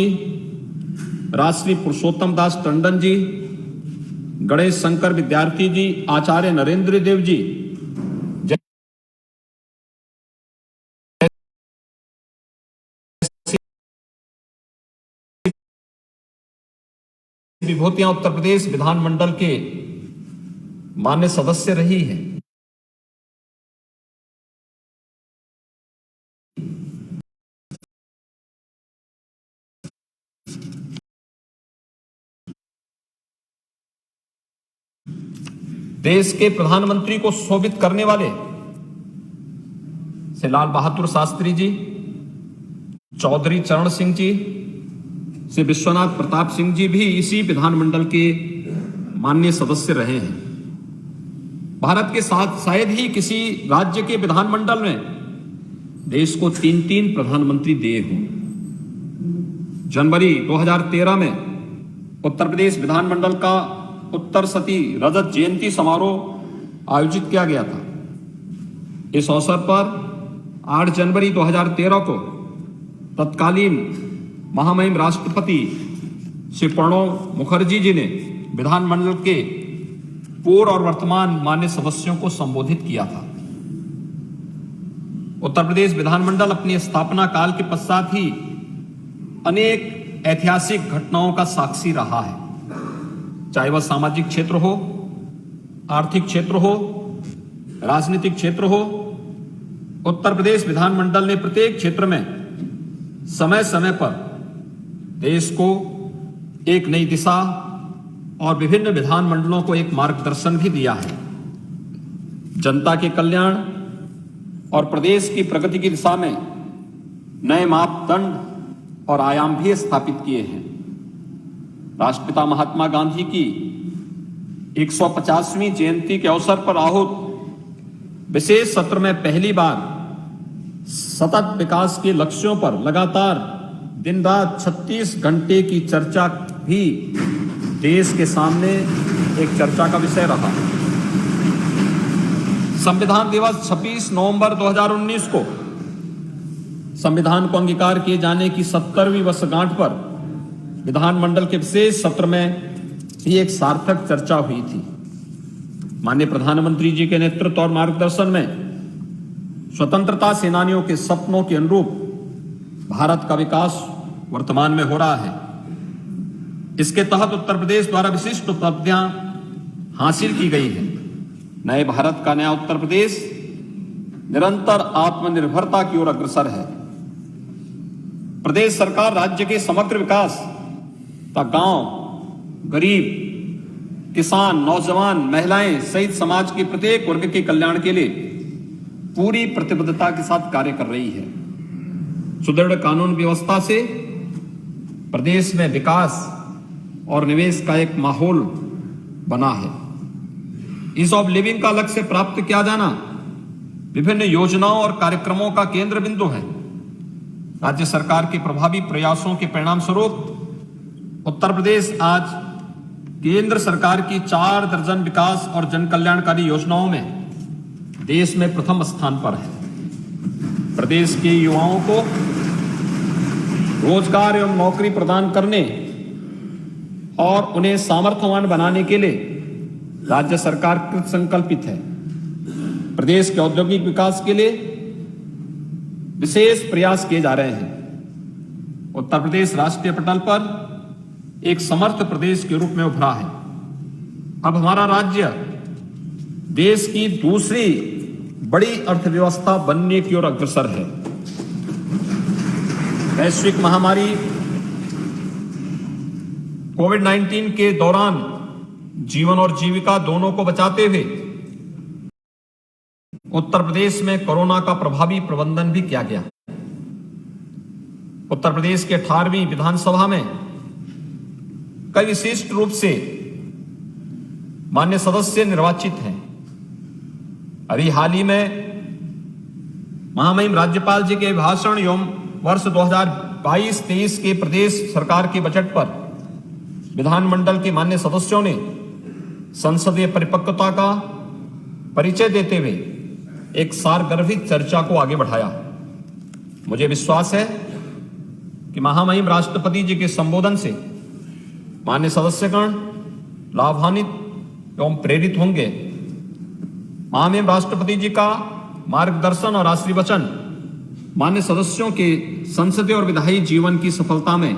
राष्ट्रीय पुरुषोत्तम दास टंडन जी, गणेश शंकर विद्यार्थी जी, आचार्य नरेंद्र देव जी, विभूतियां उत्तर प्रदेश विधानमंडल के मान्य सदस्य रही हैं। देश के प्रधानमंत्री को शोभित करने वाले से लाल बहादुर शास्त्री जी, चौधरी चरण सिंह जी, से विश्वनाथ प्रताप सिंह जी भी इसी विधानमंडल के माननीय सदस्य रहे हैं। भारत के साथ शायद ही किसी राज्य के विधानमंडल में देश को 3-3 प्रधानमंत्री दिए हों। जनवरी 2013 में उत्तर प्रदेश विधानमंडल का उत्तर सती रजत जयंती समारोह आयोजित किया गया था। इस अवसर पर 8 जनवरी 2013 को तत्कालीन महामहिम राष्ट्रपति श्री प्रणब मुखर्जी जी ने विधानमंडल के पूर्व और वर्तमान मान्य सदस्यों को संबोधित किया था। उत्तर प्रदेश विधानमंडल अपनी स्थापना काल के पश्चात ही अनेक ऐतिहासिक घटनाओं का साक्षी रहा है, चाहे वह सामाजिक क्षेत्र हो, आर्थिक क्षेत्र हो, राजनीतिक क्षेत्र हो। उत्तर प्रदेश विधानमंडल ने प्रत्येक क्षेत्र में समय समय पर देश को एक नई दिशा और विभिन्न विधानमंडलों को एक मार्गदर्शन भी दिया है। जनता के कल्याण और प्रदेश की प्रगति की दिशा में नए मापदंड और आयाम भी स्थापित किए हैं। राष्ट्रपिता महात्मा गांधी की 150वीं जयंती के अवसर पर आहूत विशेष सत्र में पहली बार सतत विकास के लक्ष्यों पर लगातार दिन रात 36 घंटे की चर्चा भी देश के सामने एक चर्चा का विषय रहा। संविधान दिवस 26 नवंबर 2019 को संविधान को अंगीकार किए जाने की 70वीं वर्षगांठ पर विधानमंडल के विशेष सत्र में भी एक सार्थक चर्चा हुई थी। माननीय प्रधानमंत्री जी के नेतृत्व और मार्गदर्शन में स्वतंत्रता सेनानियों के सपनों के अनुरूप भारत का विकास वर्तमान में हो रहा है। इसके तहत उत्तर प्रदेश द्वारा विशिष्ट उपलब्धियां हासिल की गई है। नए भारत का नया उत्तर प्रदेश निरंतर आत्मनिर्भरता की ओर अग्रसर है। प्रदेश सरकार राज्य के समग्र विकास तथा गांव, गरीब, किसान, नौजवान, महिलाएं सहित समाज के प्रत्येक वर्ग के कल्याण के लिए पूरी प्रतिबद्धता के साथ कार्य कर रही है। सुदृढ़ कानून व्यवस्था से प्रदेश में विकास और निवेश का एक माहौल बना है। ईज ऑफ लिविंग का लक्ष्य प्राप्त किया जाना विभिन्न योजनाओं और कार्यक्रमों का केंद्र बिंदु है। राज्य सरकार के प्रभावी प्रयासों के परिणाम स्वरूप उत्तर प्रदेश आज केंद्र सरकार की 4 दर्जन विकास और जन कल्याणकारी योजनाओं में देश में प्रथम स्थान पर है। प्रदेश के युवाओं को रोजगार एवं नौकरी प्रदान करने और उन्हें सामर्थ्यवान बनाने के लिए राज्य सरकार कृत संकल्पित है। प्रदेश के औद्योगिक विकास के लिए विशेष प्रयास किए जा रहे हैं। उत्तर प्रदेश राष्ट्रीय पटल पर एक समर्थ प्रदेश के रूप में उभरा है। अब हमारा राज्य देश की दूसरी बड़ी अर्थव्यवस्था बनने की ओर अग्रसर है। वैश्विक महामारी कोविड-19 के दौरान जीवन और जीविका दोनों को बचाते हुए उत्तर प्रदेश में कोरोना का प्रभावी प्रबंधन भी किया गया। उत्तर प्रदेश के 18वीं विधानसभा में कई विशिष्ट रूप से मान्य सदस्य निर्वाचित हैं। अभी हाल ही में महामहिम राज्यपाल जी के भाषण एवं वर्ष 2022-23 के प्रदेश सरकार के बजट पर विधानमंडल के मान्य सदस्यों ने संसदीय परिपक्वता का परिचय देते हुए एक सारगर्भित चर्चा को आगे बढ़ाया। मुझे विश्वास है कि महामहिम राष्ट्रपति जी के संबोधन से मान्य सदस्यगण लाभान्वित एवं प्रेरित होंगे। महामहिम राष्ट्रपति जी का मार्गदर्शन और आशीर्वचन मान्य सदस्यों के संसदीय और विधायी जीवन की सफलता में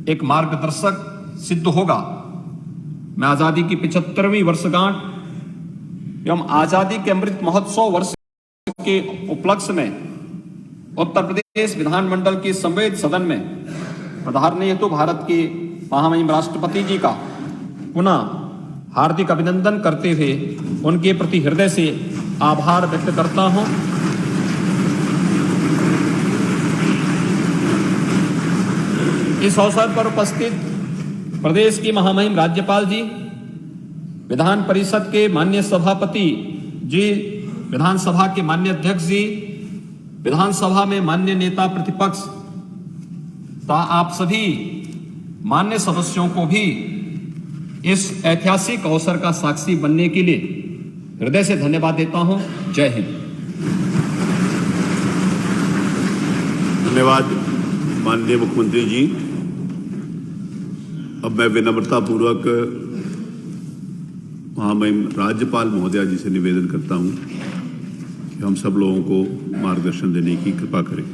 एक मार्गदर्शक सिद्ध होगा। मैं आजादी की 75वीं वर्षगांठ एवं आजादी के अमृत महोत्सव वर्ष के उपलक्ष्य में उत्तर प्रदेश विधानमंडल के संवेद सदन में पधारने हेतु भारत के महामहिम राष्ट्रपति जी का पुनः हार्दिक अभिनंदन करते हुए उनके प्रति हृदय से आभार व्यक्त करता हूं। इस अवसर पर उपस्थित प्रदेश की महामहिम राज्यपाल जी, विधान परिषद के माननीय सभापति जी, विधानसभा के माननीय अध्यक्ष जी, विधानसभा में माननीय नेता प्रतिपक्ष तथा आप सभी माननीय सदस्यों को भी इस ऐतिहासिक अवसर का साक्षी बनने के लिए हृदय से धन्यवाद देता हूं। जय हिंद। धन्यवाद माननीय मुख्यमंत्री जी। अब मैं विनम्रता पूर्वक महामहिम राज्यपाल महोदया जी से निवेदन करता हूं कि हम सब लोगों को मार्गदर्शन देने की कृपा करें।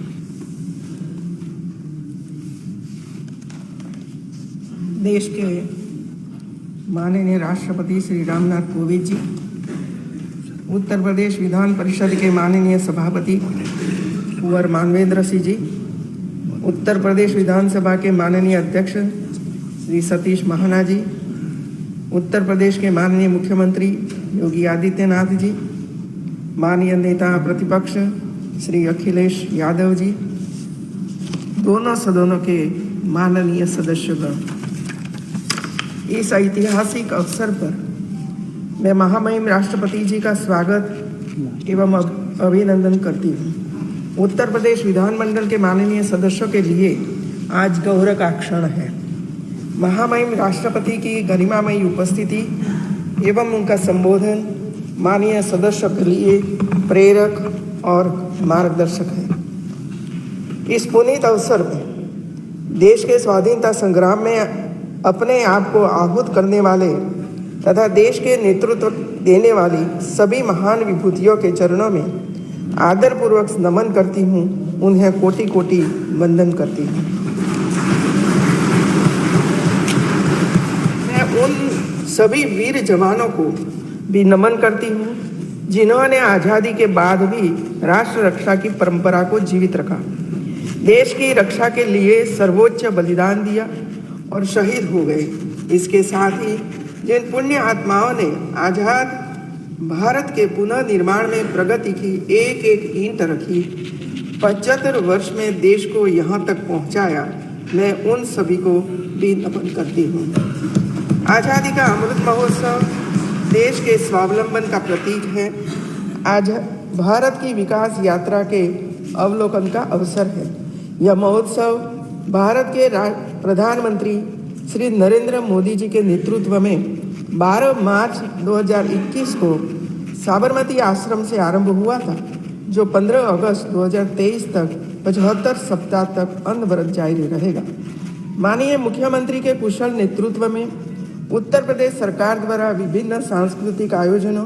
देश के माननीय राष्ट्रपति श्री रामनाथ कोविंद जी, उत्तर प्रदेश विधान परिषद के माननीय सभापति कुंवर मानवेंद्र सिंह जी, उत्तर प्रदेश विधानसभा के माननीय अध्यक्ष श्री सतीश महाना जी, उत्तर प्रदेश के माननीय मुख्यमंत्री योगी आदित्यनाथ जी, माननीय नेता प्रतिपक्ष श्री अखिलेश यादव जी, दोनों सदनों के माननीय सदस्यगण, इस ऐतिहासिक अवसर पर मैं महामहिम राष्ट्रपति जी का स्वागत एवं अभिनंदन करती हूँ। उत्तर प्रदेश विधानमंडल के माननीय सदस्यों के लिए आज गौरव का क्षण है। महामहिम राष्ट्रपति की गरिमामयी उपस्थिति एवं उनका संबोधन माननीय सदस्यों के लिए प्रेरक और मार्गदर्शक है। इस पुनीत अवसर में देश के स्वाधीनता संग्राम में अपने आप को आहूत करने वाले तथा देश के नेतृत्व देने वाली सभी महान विभूतियों के चरणों में आदरपूर्वक नमन करती हूँ, उन्हें कोटि कोटि वंदन करती हूँ। मैं उन सभी वीर जवानों को भी नमन करती हूँ जिन्होंने आज़ादी के बाद भी राष्ट्र रक्षा की परंपरा को जीवित रखा, देश की रक्षा के लिए सर्वोच्च बलिदान दिया और शहीद हो गए। इसके साथ ही जिन पुण्य आत्माओं ने आजाद भारत के पुनः निर्माण में प्रगति की एक एक ईंट रखी, 75 वर्ष में देश को यहाँ तक पहुँचाया, मैं उन सभी को भी नमन करती हूँ। आज़ादी का अमृत महोत्सव देश के स्वावलंबन का प्रतीक है। आज भारत की विकास यात्रा के अवलोकन का अवसर है। यह महोत्सव भारत के प्रधानमंत्री श्री नरेंद्र मोदी जी के नेतृत्व में 12 मार्च 2021 को साबरमती आश्रम से आरंभ हुआ था, जो 15 अगस्त 2023 तक 75 सप्ताह तक अनवरत जारी रहेगा। माननीय मुख्यमंत्री के कुशल नेतृत्व में उत्तर प्रदेश सरकार द्वारा विभिन्न सांस्कृतिक आयोजनों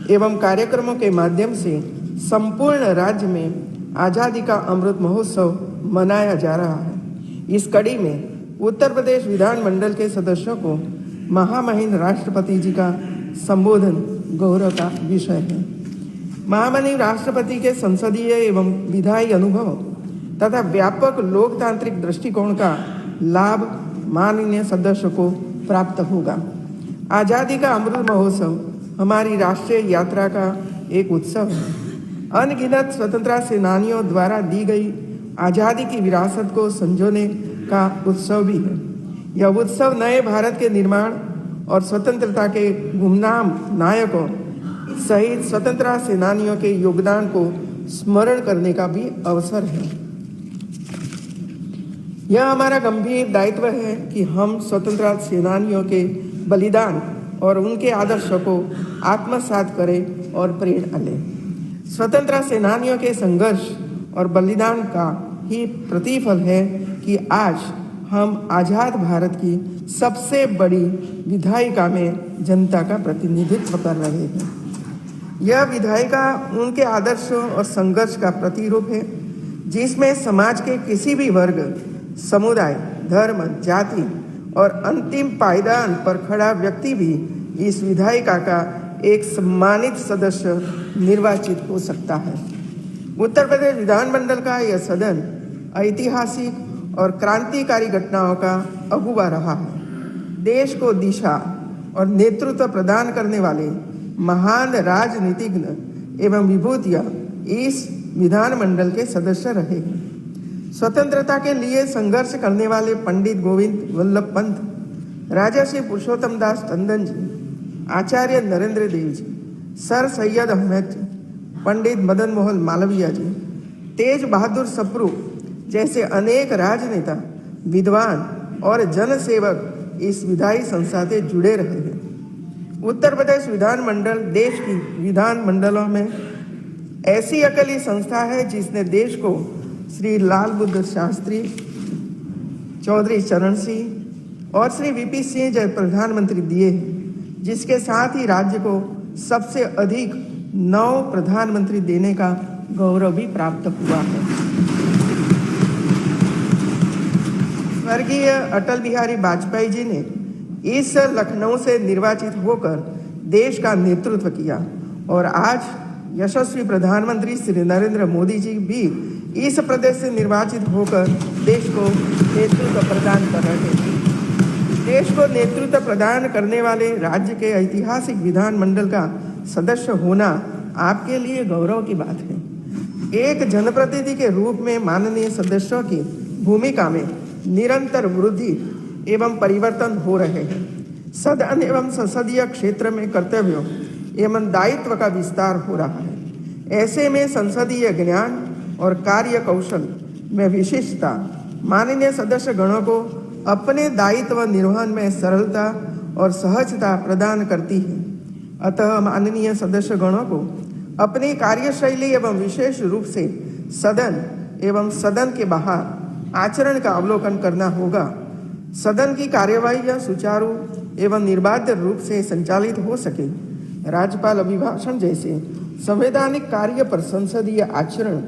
एवं कार्यक्रमों के माध्यम से संपूर्ण राज्य में आज़ादी का अमृत महोत्सव मनाया जा रहा है। इस कड़ी में उत्तर प्रदेश विधानमंडल के सदस्यों को महामहिम राष्ट्रपति जी का संबोधन गौरव का विषय है। महामहिम राष्ट्रपति के संसदीय एवं विधायी अनुभव तथा व्यापक लोकतांत्रिक दृष्टिकोण का लाभ माननीय सदस्यों को प्राप्त होगा। आज़ादी का अमृत महोत्सव हमारी राष्ट्रीय यात्रा का एक उत्सव है। अनगिनत स्वतंत्रता सेनानियों द्वारा दी गई आज़ादी की विरासत को संजोने का उत्सव भी है। यह उत्सव नए भारत के निर्माण और स्वतंत्रता के गुमनाम नायकों सहित स्वतंत्रता सेनानियों के योगदान को स्मरण करने का भी अवसर है। यह हमारा गंभीर दायित्व है कि हम स्वतंत्रता सेनानियों के बलिदान और उनके आदर्शों को आत्मसात करें और प्रेरणा लें। स्वतंत्रता सेनानियों के संघर्ष और बलिदान का ही प्रतिफल है कि आज हम आज़ाद भारत की सबसे बड़ी विधायिका में जनता का प्रतिनिधित्व कर रहे हैं। यह विधायिका उनके आदर्शों और संघर्ष का प्रतिरूप है, जिसमें समाज के किसी भी वर्ग, समुदाय, धर्म, जाति और अंतिम पायदान पर खड़ा व्यक्ति भी इस विधायिका का एक सम्मानित सदस्य निर्वाचित हो सकता है। उत्तर प्रदेश विधानमंडल का यह सदन ऐतिहासिक और क्रांतिकारी घटनाओं का अगुवा रहा है। देश को दिशा और नेतृत्व प्रदान करने वाले महान राजनीतिज्ञ एवं विभूतियां इस विधानमंडल के सदस्य रहे हैं। स्वतंत्रता के लिए संघर्ष करने वाले पंडित गोविंद वल्लभ पंत, राजर्षि पुरुषोत्तम दास टंडन जी, आचार्य नरेंद्र देव जी, सर सैयद अहमद जी, पंडित मदन मोहन मालवीय जी, तेज बहादुर सप्रू जैसे अनेक राजनेता, विद्वान और जनसेवक इस विधायी संस्था से जुड़े रहे हैं। उत्तर प्रदेश विधानमंडल देश की विधानमंडलों में ऐसी अकेली संस्था है जिसने देश को श्री लाल बुद्ध शास्त्री, चौधरी चरण सिंह और श्री वीपी सिंह जैसे प्रधानमंत्री दिए हैं, जिसके साथ ही राज्य को सबसे अधिक 9 प्रधानमंत्री देने का गौरव भी प्राप्त हुआ है। स्वर्गीय अटल बिहारी वाजपेयी जी ने इस लखनऊ से निर्वाचित होकर देश का नेतृत्व किया और आज यशस्वी प्रधानमंत्री श्री नरेंद्र मोदी जी भी इस प्रदेश से निर्वाचित होकर देश को नेतृत्व प्रदान कर रहे हैं। देश को नेतृत्व प्रदान करने वाले राज्य के ऐतिहासिक विधानमंडल का सदस्य होना आपके लिए गौरव की बात है। एक जनप्रतिनिधि के रूप में माननीय सदस्यों की भूमिका में निरंतर वृद्धि एवं परिवर्तन हो रहे हैं। सदन एवं संसदीय क्षेत्र में कर्तव्यों एवं दायित्व का विस्तार हो रहा है। ऐसे में संसदीय ज्ञान और कार्य कौशल में विशिष्टता माननीय सदस्य गणों को अपने दायित्व निर्वहन में सरलता और सहजता प्रदान करती है। अतः माननीय सदस्य गणों को अपनी कार्यशैली एवं विशेष रूप से सदन एवं सदन के बाहर आचरण का अवलोकन करना होगा। सदन की कार्यवाही सुचारू एवं निर्बाध रूप से संचालित हो सके, राज्यपाल अभिभाषण जैसे संवैधानिक कार्य पर संसदीय आचरण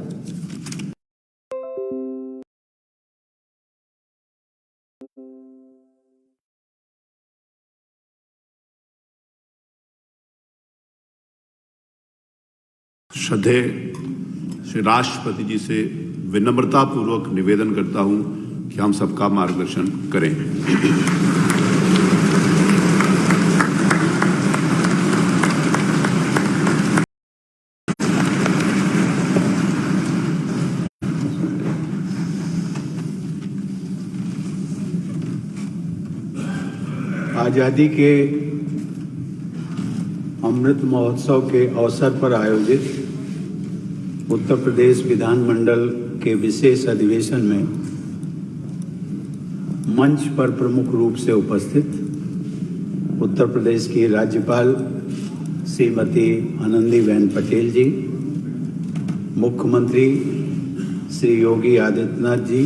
श्रद्धेय श्री राष्ट्रपति जी से विनम्रता पूर्वक निवेदन करता हूं कि हम सबका मार्गदर्शन करें। आज़ादी के अमृत महोत्सव के अवसर पर आयोजित उत्तर प्रदेश विधानमंडल के विशेष अधिवेशन में मंच पर प्रमुख रूप से उपस्थित उत्तर प्रदेश की राज्यपाल श्रीमती आनंदीबेन पटेल जी, मुख्यमंत्री श्री योगी आदित्यनाथ जी,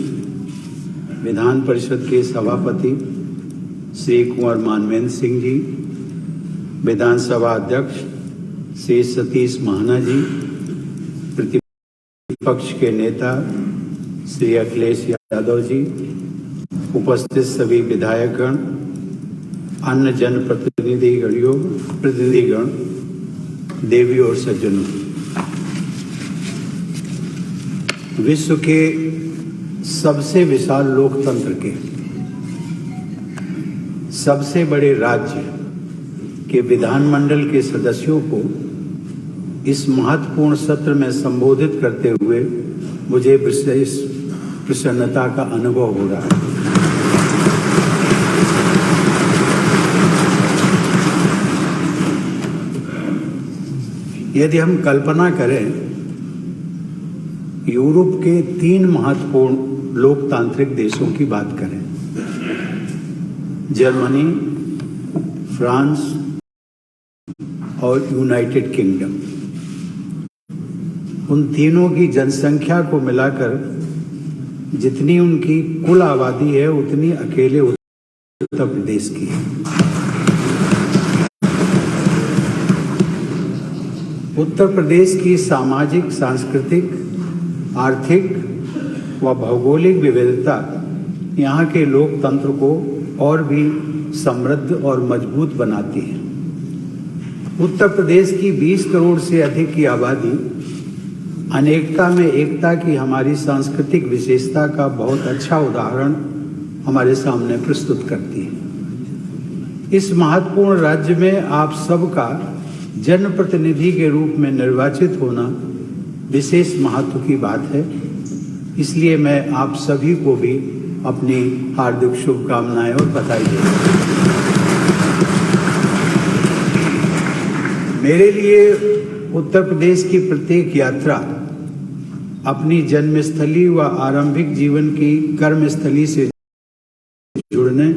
विधान परिषद के सभापति श्री कुंवर मानवेंद्र सिंह जी, विधानसभा अध्यक्ष श्री सतीश महाना जी, प्रतिपक्ष के नेता श्री अखिलेश यादव जी, उपस्थित सभी विधायकगण, अन्य प्रतिनिधिगण, देवी और सज्जनों, विश्व के सबसे विशाल लोकतंत्र के सबसे बड़े राज्य के विधानमंडल के सदस्यों को इस महत्वपूर्ण सत्र में संबोधित करते हुए मुझे विशेष प्रसन्नता का अनुभव हो रहा है। यदि हम कल्पना करें यूरोप के 3 महत्वपूर्ण लोकतांत्रिक देशों की बात करें, जर्मनी, फ्रांस और यूनाइटेड किंगडम, उन तीनों की जनसंख्या को मिलाकर जितनी उनकी कुल आबादी है उतनी अकेले उत्तर प्रदेश की है। उत्तर प्रदेश की सामाजिक, सांस्कृतिक, आर्थिक व भौगोलिक विविधता यहाँ के लोकतंत्र को और भी समृद्ध और मजबूत बनाती है। उत्तर प्रदेश की 20 करोड़ से अधिक की आबादी अनेकता में एकता की हमारी सांस्कृतिक विशेषता का बहुत अच्छा उदाहरण हमारे सामने प्रस्तुत करती है। इस महत्वपूर्ण राज्य में आप सबका जनप्रतिनिधि के रूप में निर्वाचित होना विशेष महत्व की बात है। इसलिए मैं आप सभी को भी अपनी हार्दिक शुभकामनाएं और बधाई देता हूं। मेरे लिए उत्तर प्रदेश की प्रत्येक यात्रा अपनी जन्मस्थली व आरंभिक जीवन की कर्मस्थली से जुड़ने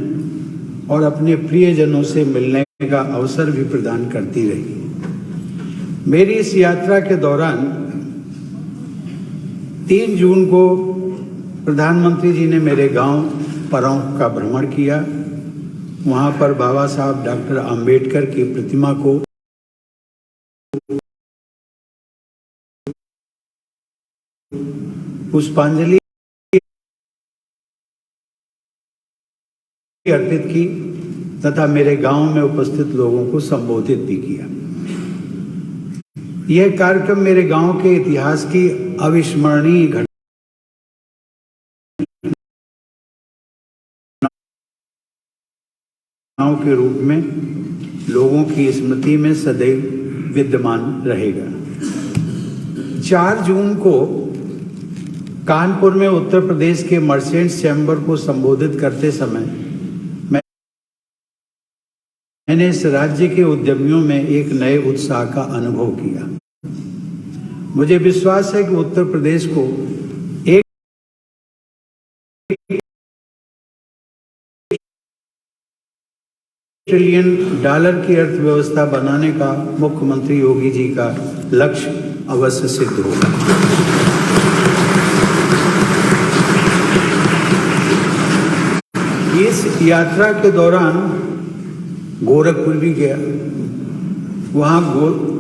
और अपने प्रियजनों से मिलने का अवसर भी प्रदान करती रही। मेरी इस यात्रा के दौरान 3 जून को प्रधानमंत्री जी ने मेरे गांव परौंख का भ्रमण किया। वहां पर बाबा साहब डॉक्टर अंबेडकर की प्रतिमा को पुष्पांजलि अर्पित की तथा मेरे गांव में उपस्थित लोगों को संबोधित भी किया। यह कार्यक्रम मेरे गांव के इतिहास की अविस्मरणीय घटनाओं के रूप में लोगों की स्मृति में सदैव विद्यमान रहेगा। 4 जून को कानपुर में उत्तर प्रदेश के मर्चेंट्स चैम्बर को संबोधित करते समय मैंने इस राज्य के उद्यमियों में एक नए उत्साह का अनुभव किया। मुझे विश्वास है कि उत्तर प्रदेश को $1 ट्रिलियन की अर्थव्यवस्था बनाने का मुख्यमंत्री योगी जी का लक्ष्य अवश्य सिद्ध होगा। इस यात्रा के दौरान गोरखपुर भी गया। वहां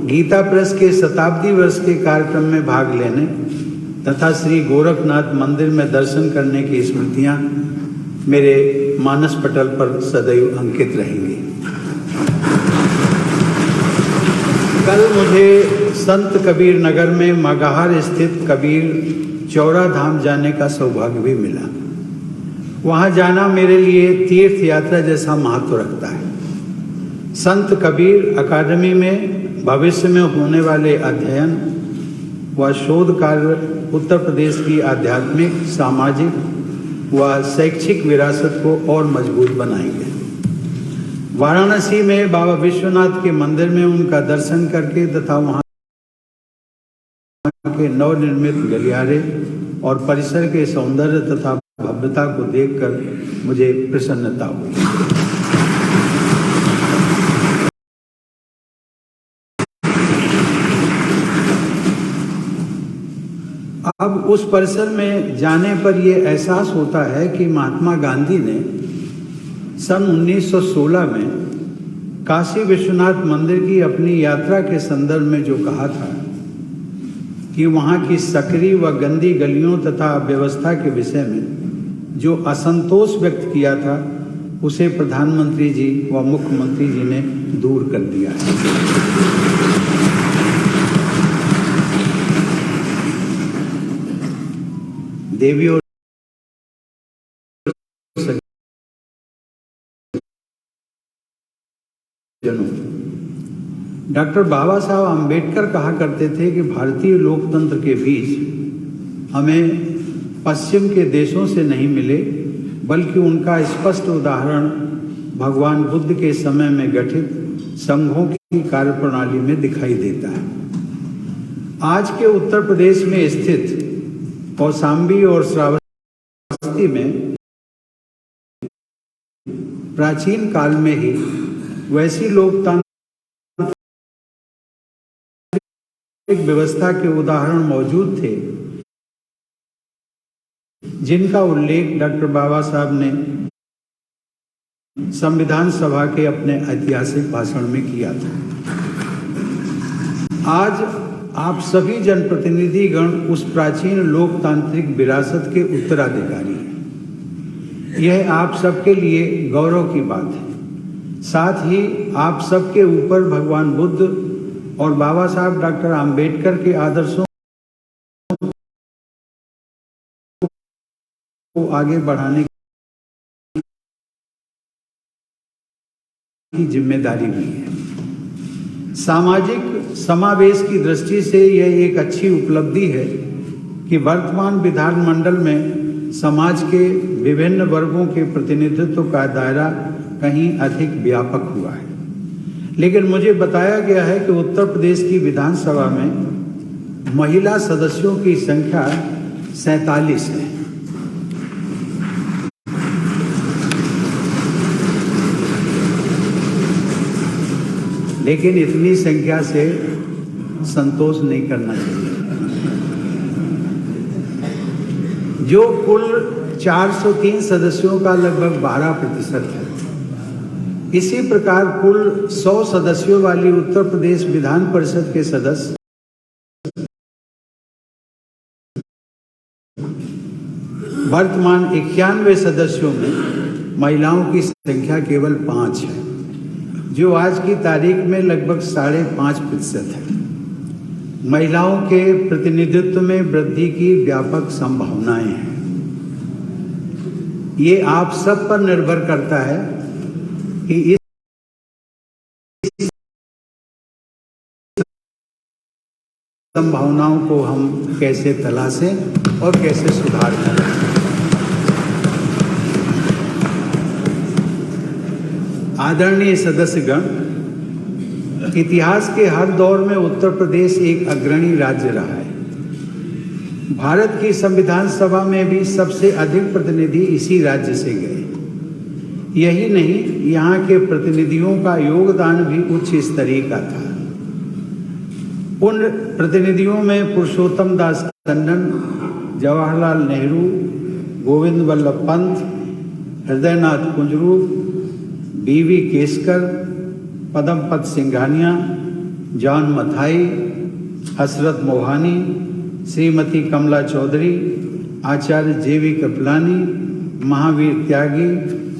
गीता प्रेस के शताब्दी वर्ष के कार्यक्रम में भाग लेने तथा श्री गोरखनाथ मंदिर में दर्शन करने की स्मृतियां मेरे मानस पटल पर सदैव अंकित रहेंगी। कल मुझे संत कबीर नगर में मगहर स्थित कबीर चौरा धाम जाने का सौभाग्य भी मिला। वहां जाना मेरे लिए तीर्थ यात्रा जैसा महत्व रखता है। संत कबीर अकादमी में भविष्य में होने वाले अध्ययन व शोध कार्य उत्तर प्रदेश की आध्यात्मिक, सामाजिक व शैक्षिक विरासत को और मजबूत बनाएंगे। वाराणसी में बाबा विश्वनाथ के मंदिर में उनका दर्शन करके तथा वहां के नवनिर्मित गलियारे और परिसर के सौंदर्य तथा भव्यता को देखकर मुझे प्रसन्नता हुई। अब उस परिसर में जाने पर यह एहसास होता है कि महात्मा गांधी ने सन 1916 में काशी विश्वनाथ मंदिर की अपनी यात्रा के संदर्भ में जो कहा था कि वहाँ की सकरी व गंदी गलियों तथा अव्यवस्था के विषय में जो असंतोष व्यक्त किया था, उसे प्रधानमंत्री जी व मुख्यमंत्री जी ने दूर कर दिया है। देवियों डॉक्टर बाबा साहब आम्बेडकर कहा करते थे कि भारतीय लोकतंत्र के बीच हमें पश्चिम के देशों से नहीं मिले, बल्कि उनका स्पष्ट उदाहरण भगवान बुद्ध के समय में गठित संघों की कार्यप्रणाली में दिखाई देता है। आज के उत्तर प्रदेश में स्थित कौशाम्बी और श्रावस्ती में प्राचीन काल में ही वैसी लोकतांत्रिक व्यवस्था के उदाहरण मौजूद थे जिनका उल्लेख डॉक्टर बाबा साहब ने संविधान सभा के अपने ऐतिहासिक भाषण में किया था। आज आप सभी जनप्रतिनिधिगण उस प्राचीन लोकतांत्रिक विरासत के उत्तराधिकारी हैं। यह आप सबके लिए गौरव की बात है। साथ ही आप सबके ऊपर भगवान बुद्ध और बाबा साहब डॉक्टर आम्बेडकर के आदर्शों को आगे बढ़ाने की जिम्मेदारी भी है। सामाजिक समावेश की दृष्टि से यह एक अच्छी उपलब्धि है कि वर्तमान विधानमंडल में समाज के विभिन्न वर्गों के प्रतिनिधित्व का दायरा कहीं अधिक व्यापक हुआ है। लेकिन मुझे बताया गया है कि उत्तर प्रदेश की विधानसभा में महिला सदस्यों की संख्या 47 है। लेकिन इतनी संख्या से संतोष नहीं करना चाहिए। जो कुल 403 सदस्यों का लगभग 12% है। इसी प्रकार कुल 100 सदस्यों वाली उत्तर प्रदेश विधान परिषद के सदस्य वर्तमान 91 सदस्यों में महिलाओं की संख्या केवल 5 है, जो आज की तारीख में लगभग 5.5% है। महिलाओं के प्रतिनिधित्व में वृद्धि की व्यापक संभावनाएं हैं। ये आप सब पर निर्भर करता है कि इस संभावनाओं को हम कैसे तलाशें और कैसे सुधार करें। आदरणीय सदस्यगण, इतिहास के हर दौर में उत्तर प्रदेश एक अग्रणी राज्य रहा है। भारत की संविधान सभा में भी सबसे अधिक प्रतिनिधि इसी राज्य से गए। यही नहीं, यहाँ के प्रतिनिधियों का योगदान भी उच्च स्तरीय का था। उन प्रतिनिधियों में पुरुषोत्तम दास टंडन, जवाहरलाल नेहरू, गोविंद वल्लभ पंत, हृदयनाथ कुंजरू, बीवी केसकर, पदमपत सिंघानिया, जॉन मथाई, हसरत मोहानी, श्रीमती कमला चौधरी, आचार्य जेवी कृपलानी, महावीर त्यागी,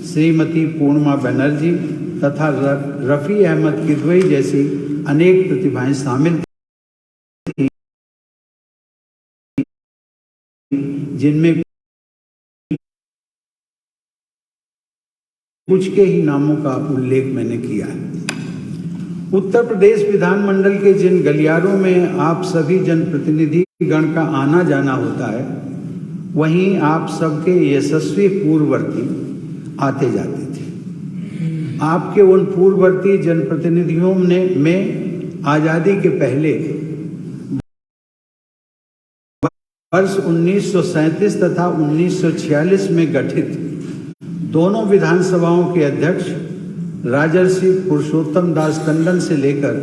श्रीमती पूर्णिमा बनर्जी तथा रफ़ी अहमद किदवई जैसी अनेक प्रतिभाएं शामिल थी, जिनमें कुछ के ही नामों का उल्लेख मैंने किया है। उत्तर प्रदेश विधानमंडल के जिन गलियारों में आप सभी जनप्रतिनिधि गण का आना जाना होता है, वहीं आप सबके यशस्वी पूर्ववर्ती आते जाते थे। आपके उन पूर्ववर्ती जनप्रतिनिधियों ने में आजादी के पहले वर्ष 1937 तथा 1946 में गठित दोनों विधानसभाओं के अध्यक्ष राजर्षि पुरुषोत्तम दास टंडन से लेकर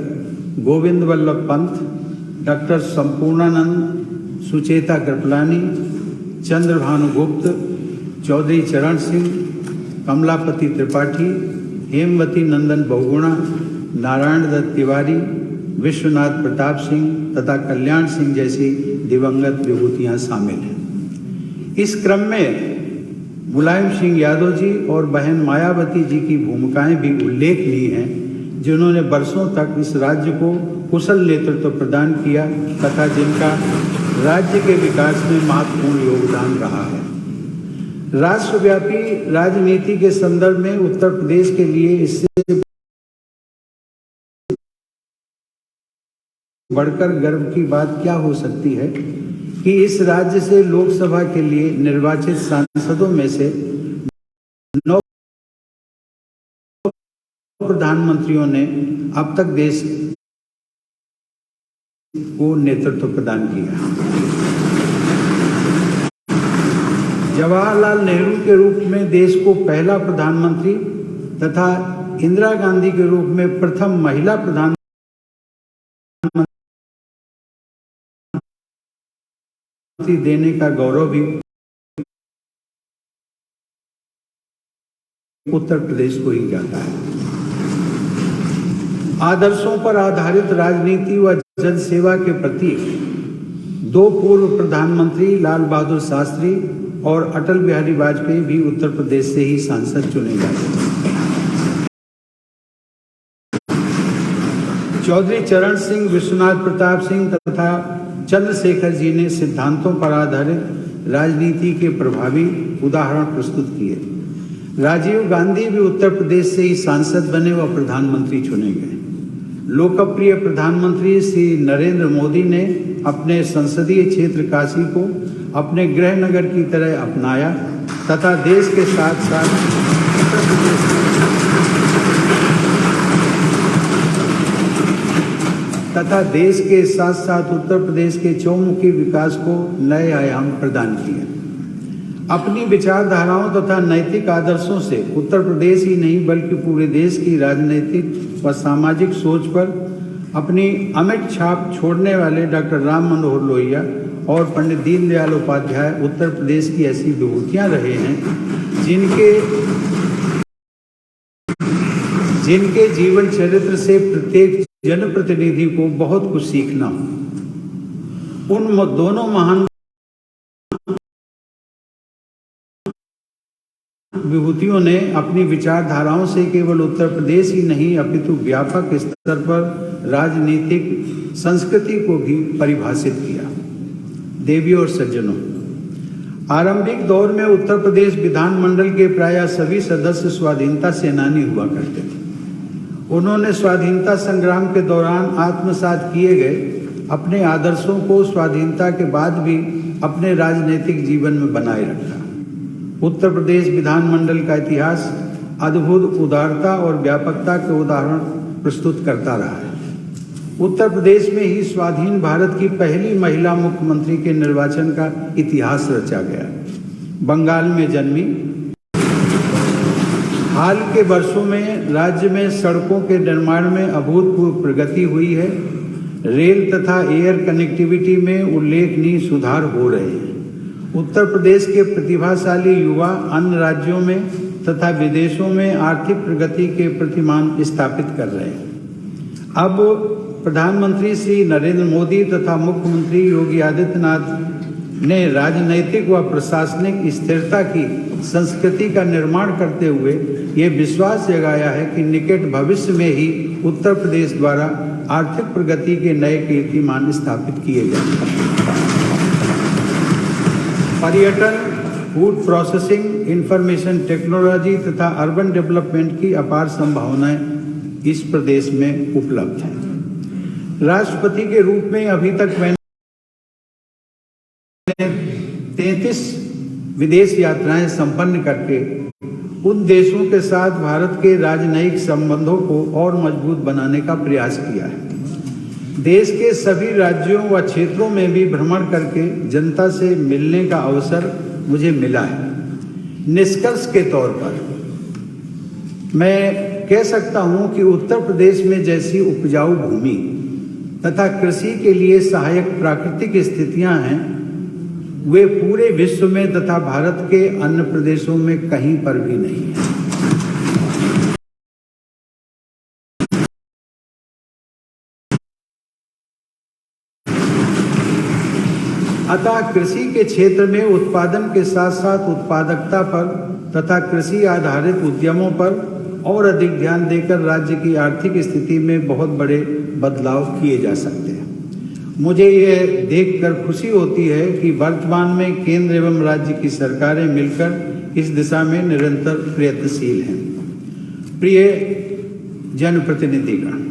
गोविंद वल्लभ पंत, डॉक्टर संपूर्णानंद, सुचेता कृपलानी, चंद्रभानु गुप्त, चौधरी चरण सिंह, कमलापति त्रिपाठी, हेमवती नंदन बहुगुणा, नारायण दत्त तिवारी, विश्वनाथ प्रताप सिंह तथा कल्याण सिंह जैसी दिवंगत विभूतियां शामिल हैं। इस क्रम में मुलायम सिंह यादव जी और बहन मायावती जी की भूमिकाएं भी उल्लेखनीय हैं, जिन्होंने वर्षों तक इस राज्य को कुशल नेतृत्व प्रदान किया तथा जिनका राज्य के विकास में महत्वपूर्ण योगदान रहा है। राष्ट्रव्यापी राजनीति के संदर्भ में उत्तर प्रदेश के लिए इससे बढ़कर गर्व की बात क्या हो सकती है कि इस राज्य से लोकसभा के लिए निर्वाचित सांसदों में से 9 प्रधानमंत्रियों ने अब तक देश को नेतृत्व प्रदान किया। जवाहरलाल नेहरू के रूप में देश को पहला प्रधानमंत्री तथा इंदिरा गांधी के रूप में प्रथम महिला प्रधानमंत्री देने का गौरव भी उत्तर प्रदेश को ही जाता है। आदर्शों पर आधारित राजनीति व जनसेवा के प्रति 2 पूर्व प्रधानमंत्री लाल बहादुर शास्त्री और अटल बिहारी वाजपेयी भी उत्तर प्रदेश से ही सांसद चुने गए। चौधरी चरण सिंह, विश्वनाथ प्रताप सिंह तथा चंद्रशेखर जी ने सिद्धांतों पर आधारित राजनीति के प्रभावी उदाहरण प्रस्तुत किए। राजीव गांधी भी उत्तर प्रदेश से ही सांसद बने व प्रधानमंत्री चुने गए। लोकप्रिय प्रधानमंत्री श्री नरेंद्र मोदी ने अपने संसदीय क्षेत्र काशी को अपने गृह नगर की तरह अपनाया तथा देश के साथ साथ उत्तर प्रदेश के चौमुखी विकास को नए आयाम प्रदान किए। अपनी विचारधाराओं तथा नैतिक आदर्शों से उत्तर प्रदेश ही नहीं बल्कि पूरे देश की राजनीतिक व सामाजिक सोच पर अपनी अमिट छाप छोड़ने वाले डॉक्टर राम मनोहर लोहिया और पंडित दीनदयाल उपाध्याय उत्तर प्रदेश की ऐसी विभूतियां रहे हैं जिनके जीवन चरित्र से प्रत्येक जनप्रतिनिधि को बहुत कुछ सीखना हो। उन दोनों महान विभूतियों ने अपनी विचारधाराओं से केवल उत्तर प्रदेश ही नहीं अपितु व्यापक स्तर पर राजनीतिक संस्कृति को भी परिभाषित किया। देवियों और सज्जनों, आरंभिक दौर में उत्तर प्रदेश विधानमंडल के प्रायः सभी सदस्य स्वाधीनता सेनानी हुआ करते थे। उन्होंने स्वाधीनता संग्राम के दौरान आत्मसात किए गए अपने आदर्शों को स्वाधीनता के बाद भी अपने राजनीतिक जीवन में बनाए रखा। उत्तर प्रदेश विधानमंडल का इतिहास अद्भुत उदारता और व्यापकता के उदाहरण प्रस्तुत करता रहा है। उत्तर प्रदेश में ही स्वाधीन भारत की पहली महिला मुख्यमंत्री के निर्वाचन का इतिहास रचा गया। बंगाल में जन्मी, हाल के वर्षों में राज्य में सड़कों के निर्माण में अभूतपूर्व प्रगति हुई है। रेल तथा एयर कनेक्टिविटी में उल्लेखनीय सुधार हो रहे हैं। उत्तर प्रदेश के प्रतिभाशाली युवा अन्य राज्यों में तथा विदेशों में आर्थिक प्रगति के प्रतिमान स्थापित कर रहे हैं। अब प्रधानमंत्री श्री नरेंद्र मोदी तथा मुख्यमंत्री योगी आदित्यनाथ ने राजनैतिक व प्रशासनिक स्थिरता की संस्कृति का निर्माण करते हुए ये विश्वास जगाया है कि निकट भविष्य में ही उत्तर प्रदेश द्वारा आर्थिक प्रगति के नए कीर्तिमान स्थापित किए जाएंगे। पर्यटन, फूड प्रोसेसिंग, इंफॉर्मेशन टेक्नोलॉजी तथा अर्बन डेवलपमेंट की अपार संभावनाएं इस प्रदेश में उपलब्ध हैं। राष्ट्रपति के रूप में अभी तक मैंने 33 विदेश यात्राएं संपन्न करके उन देशों के साथ भारत के राजनयिक संबंधों को और मजबूत बनाने का प्रयास किया है। देश के सभी राज्यों व क्षेत्रों में भी भ्रमण करके जनता से मिलने का अवसर मुझे मिला है। निष्कर्ष के तौर पर मैं कह सकता हूं कि उत्तर प्रदेश में जैसी उपजाऊ भूमि तथा कृषि के लिए सहायक प्राकृतिक स्थितियां हैं, वे पूरे विश्व में तथा भारत के अन्य प्रदेशों में कहीं पर भी नहीं है। अतः कृषि के क्षेत्र में उत्पादन के साथ साथ उत्पादकता पर तथा कृषि आधारित उद्यमों पर और अधिक ध्यान देकर राज्य की आर्थिक स्थिति में बहुत बड़े बदलाव किए जा सकते हैं। मुझे यह देखकर खुशी होती है कि वर्तमान में केंद्र एवं राज्य की सरकारें मिलकर इस दिशा में निरंतर प्रयत्नशील हैं। प्रिय जनप्रतिनिधिगण,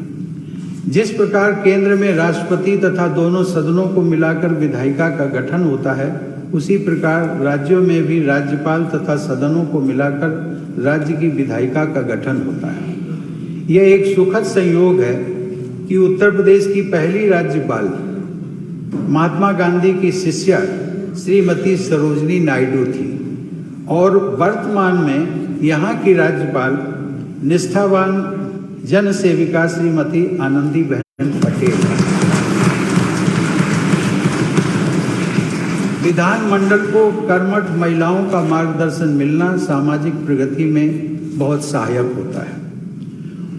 जिस प्रकार केंद्र में राष्ट्रपति तथा दोनों सदनों को मिलाकर विधायिका का गठन होता है, उसी प्रकार राज्यों में भी राज्यपाल तथा सदनों को मिलाकर राज्य की विधायिका का गठन होता है। यह एक सुखद संयोग है कि उत्तर प्रदेश की पहली राज्यपाल महात्मा गांधी की शिष्या श्रीमती सरोजनी नायडू थी और वर्तमान में यहाँ की राज्यपाल निष्ठावान जन सेविका श्रीमती आनंदीबेन पटेल है। विधानमंडल को कर्मठ महिलाओं का मार्गदर्शन मिलना सामाजिक प्रगति में बहुत सहायक होता है।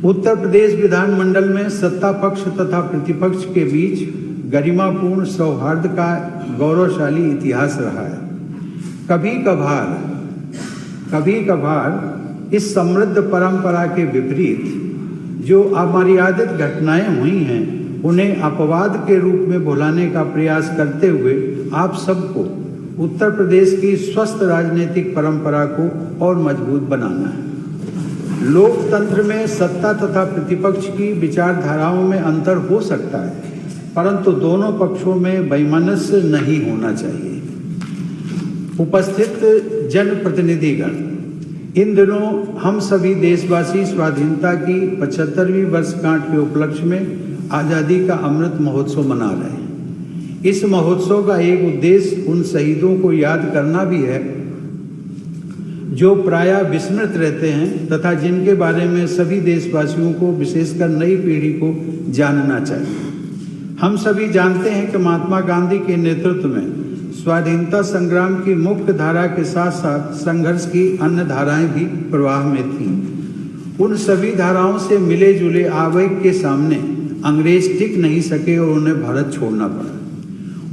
उत्तर प्रदेश विधानमंडल में सत्ता पक्ष तथा प्रतिपक्ष के बीच गरिमापूर्ण सौहार्द का गौरवशाली इतिहास रहा है। कभी कभार इस समृद्ध परंपरा के विपरीत जो अमर्यादित घटनाएं हुई हैं, उन्हें अपवाद के रूप में भुलाने का प्रयास करते हुए आप सबको उत्तर प्रदेश की स्वस्थ राजनीतिक परंपरा को और मजबूत बनाना है। लोकतंत्र में सत्ता तथा प्रतिपक्ष की विचारधाराओं में अंतर हो सकता है, परंतु दोनों पक्षों में वैमनस्य नहीं होना चाहिए। उपस्थित जनप्रतिनिधिगण, इन दिनों हम सभी देशवासी स्वाधीनता की 75वीं वर्षगांठ के उपलक्ष्य में आज़ादी का अमृत महोत्सव मना रहे हैं। इस महोत्सव का एक उद्देश्य उन शहीदों को याद करना भी है जो प्रायः विस्मृत रहते हैं तथा जिनके बारे में सभी देशवासियों को, विशेषकर नई पीढ़ी को जानना चाहिए। हम सभी जानते हैं कि महात्मा गांधी के नेतृत्व में स्वाधीनता संग्राम की मुख्य धारा के साथ साथ संघर्ष की अन्य धाराएं भी प्रवाह में थीं। उन सभी धाराओं से मिले जुले आवेग के सामने अंग्रेज टिक नहीं सके और उन्हें भारत छोड़ना पड़ा।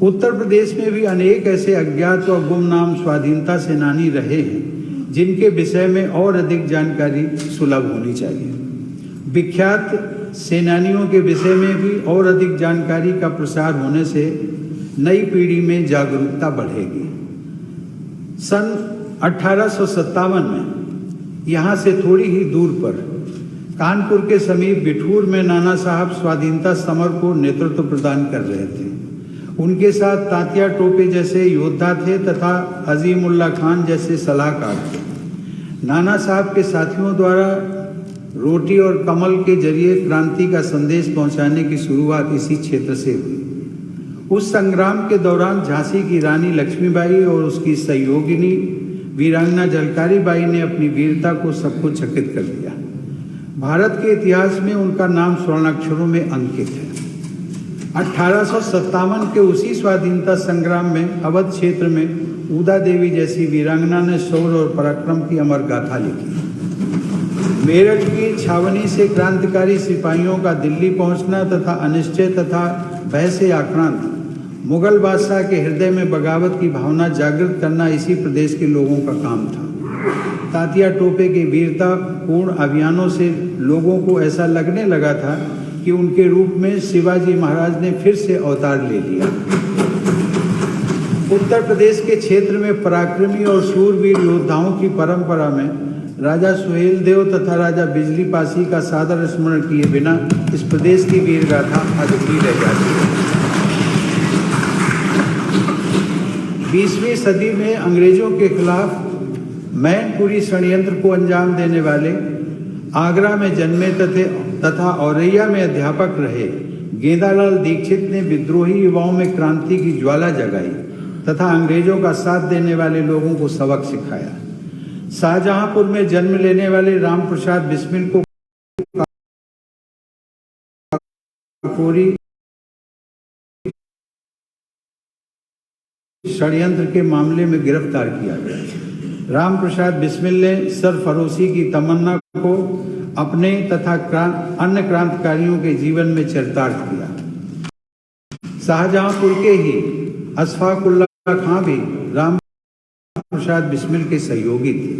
उत्तर प्रदेश में भी अनेक ऐसे अज्ञात व गुमनाम स्वाधीनता सेनानी रहे हैं जिनके विषय में और अधिक जानकारी सुलभ होनी चाहिए। विख्यात सेनानियों के विषय में भी और अधिक जानकारी का प्रसार होने से नई पीढ़ी में जागरूकता बढ़ेगी। सन 1857 में यहाँ से थोड़ी ही दूर पर कानपुर के समीप बिठूर में नाना साहब स्वाधीनता समर को नेतृत्व प्रदान कर रहे थे। उनके साथ तात्या टोपे जैसे योद्धा थे तथा अजीमुल्ला खान जैसे सलाहकार थे। नाना साहब के साथियों द्वारा रोटी और कमल के जरिए क्रांति का संदेश पहुंचाने की शुरुआत इसी क्षेत्र से हुई। उस संग्राम के दौरान झांसी की रानी लक्ष्मीबाई और उसकी सहयोगिनी वीरांगना झलकारी बाई ने अपनी वीरता को सबको चकित कर दिया। भारत के इतिहास में उनका नाम स्वर्णाक्षरों में अंकित है। 1857 के उसी स्वाधीनता संग्राम में अवध क्षेत्र में उदा देवी जैसी वीरांगना ने शौर्य और पराक्रम की अमर गाथा लिखी। मेरठ की छावनी से क्रांतिकारी सिपाहियों का दिल्ली पहुंचना तथा अनिश्चय तथा भय से आक्रांत मुगल बादशाह के हृदय में बगावत की भावना जागृत करना इसी प्रदेश के लोगों का काम था। तात्या टोपे के वीरता पूर्ण अभियानों से लोगों को ऐसा लगने लगा था कि उनके रूप में शिवाजी महाराज ने फिर से अवतार ले लिया। उत्तर प्रदेश के क्षेत्र में पराक्रमी और शूरवीर योद्धाओं की परंपरा में राजा सुहेल देव तथा राजा बिजली पासी का सादर स्मरण किए बिना इस प्रदेश की वीर गाथा अधूरी रह जाती है। 20वीं सदी में अंग्रेजों के खिलाफ मैनपुरी षड्यंत्र को अंजाम देने वाले आगरा में जन्मे तथा औरैया में अध्यापक रहे गेंदालाल दीक्षित ने विद्रोही युवाओं में क्रांति की ज्वाला जगाई तथा अंग्रेजों का साथ देने वाले लोगों को सबक सिखाया। शाहजहांपुर में जन्म लेने वाले राम प्रसाद बिस्मिल को षड्यंत्र के मामले में गिरफ्तार किया गया। राम प्रसाद बिस्मिल ने सरफरोशी की तमन्ना को अपने तथा अन्य क्रांतिकारियों के जीवन में चरितार्थ किया। शाहजहांपुर के ही अशफाकुल्लाह खां भी राम प्रसाद बिस्मिल के सहयोगी थे।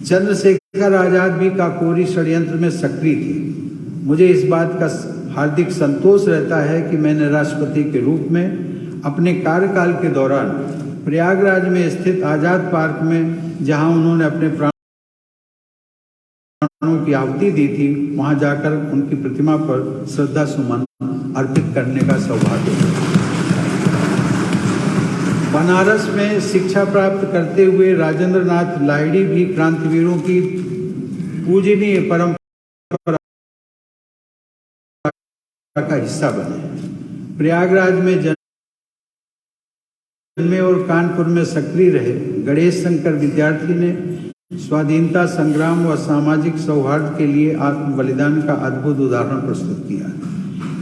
चंद्रशेखर आजाद भी काकोरी षड्यंत्र में सक्रिय थे। मुझे इस बात का हार्दिक संतोष रहता है कि मैंने राष्ट्रपति के रूप में अपने कार्यकाल के दौरान प्रयागराज में स्थित आजाद पार्क में, जहां उन्होंने अपने प्राणों की आहुति दी थी, वहां जाकर उनकी प्रतिमा पर श्रद्धा सुमन अर्पित करने का सौभाग्य मिला। बनारस में शिक्षा प्राप्त करते हुए राजेंद्र नाथ लाहिड़ी भी क्रांतिवीरों की पूजनीय परंपरा का हिस्सा बने। प्रयागराज में जन्मे और कानपुर में सक्रिय रहे गणेश शंकर विद्यार्थी ने स्वाधीनता संग्राम व सामाजिक सौहार्द के लिए आत्म बलिदान का अद्भुत उदाहरण प्रस्तुत किया।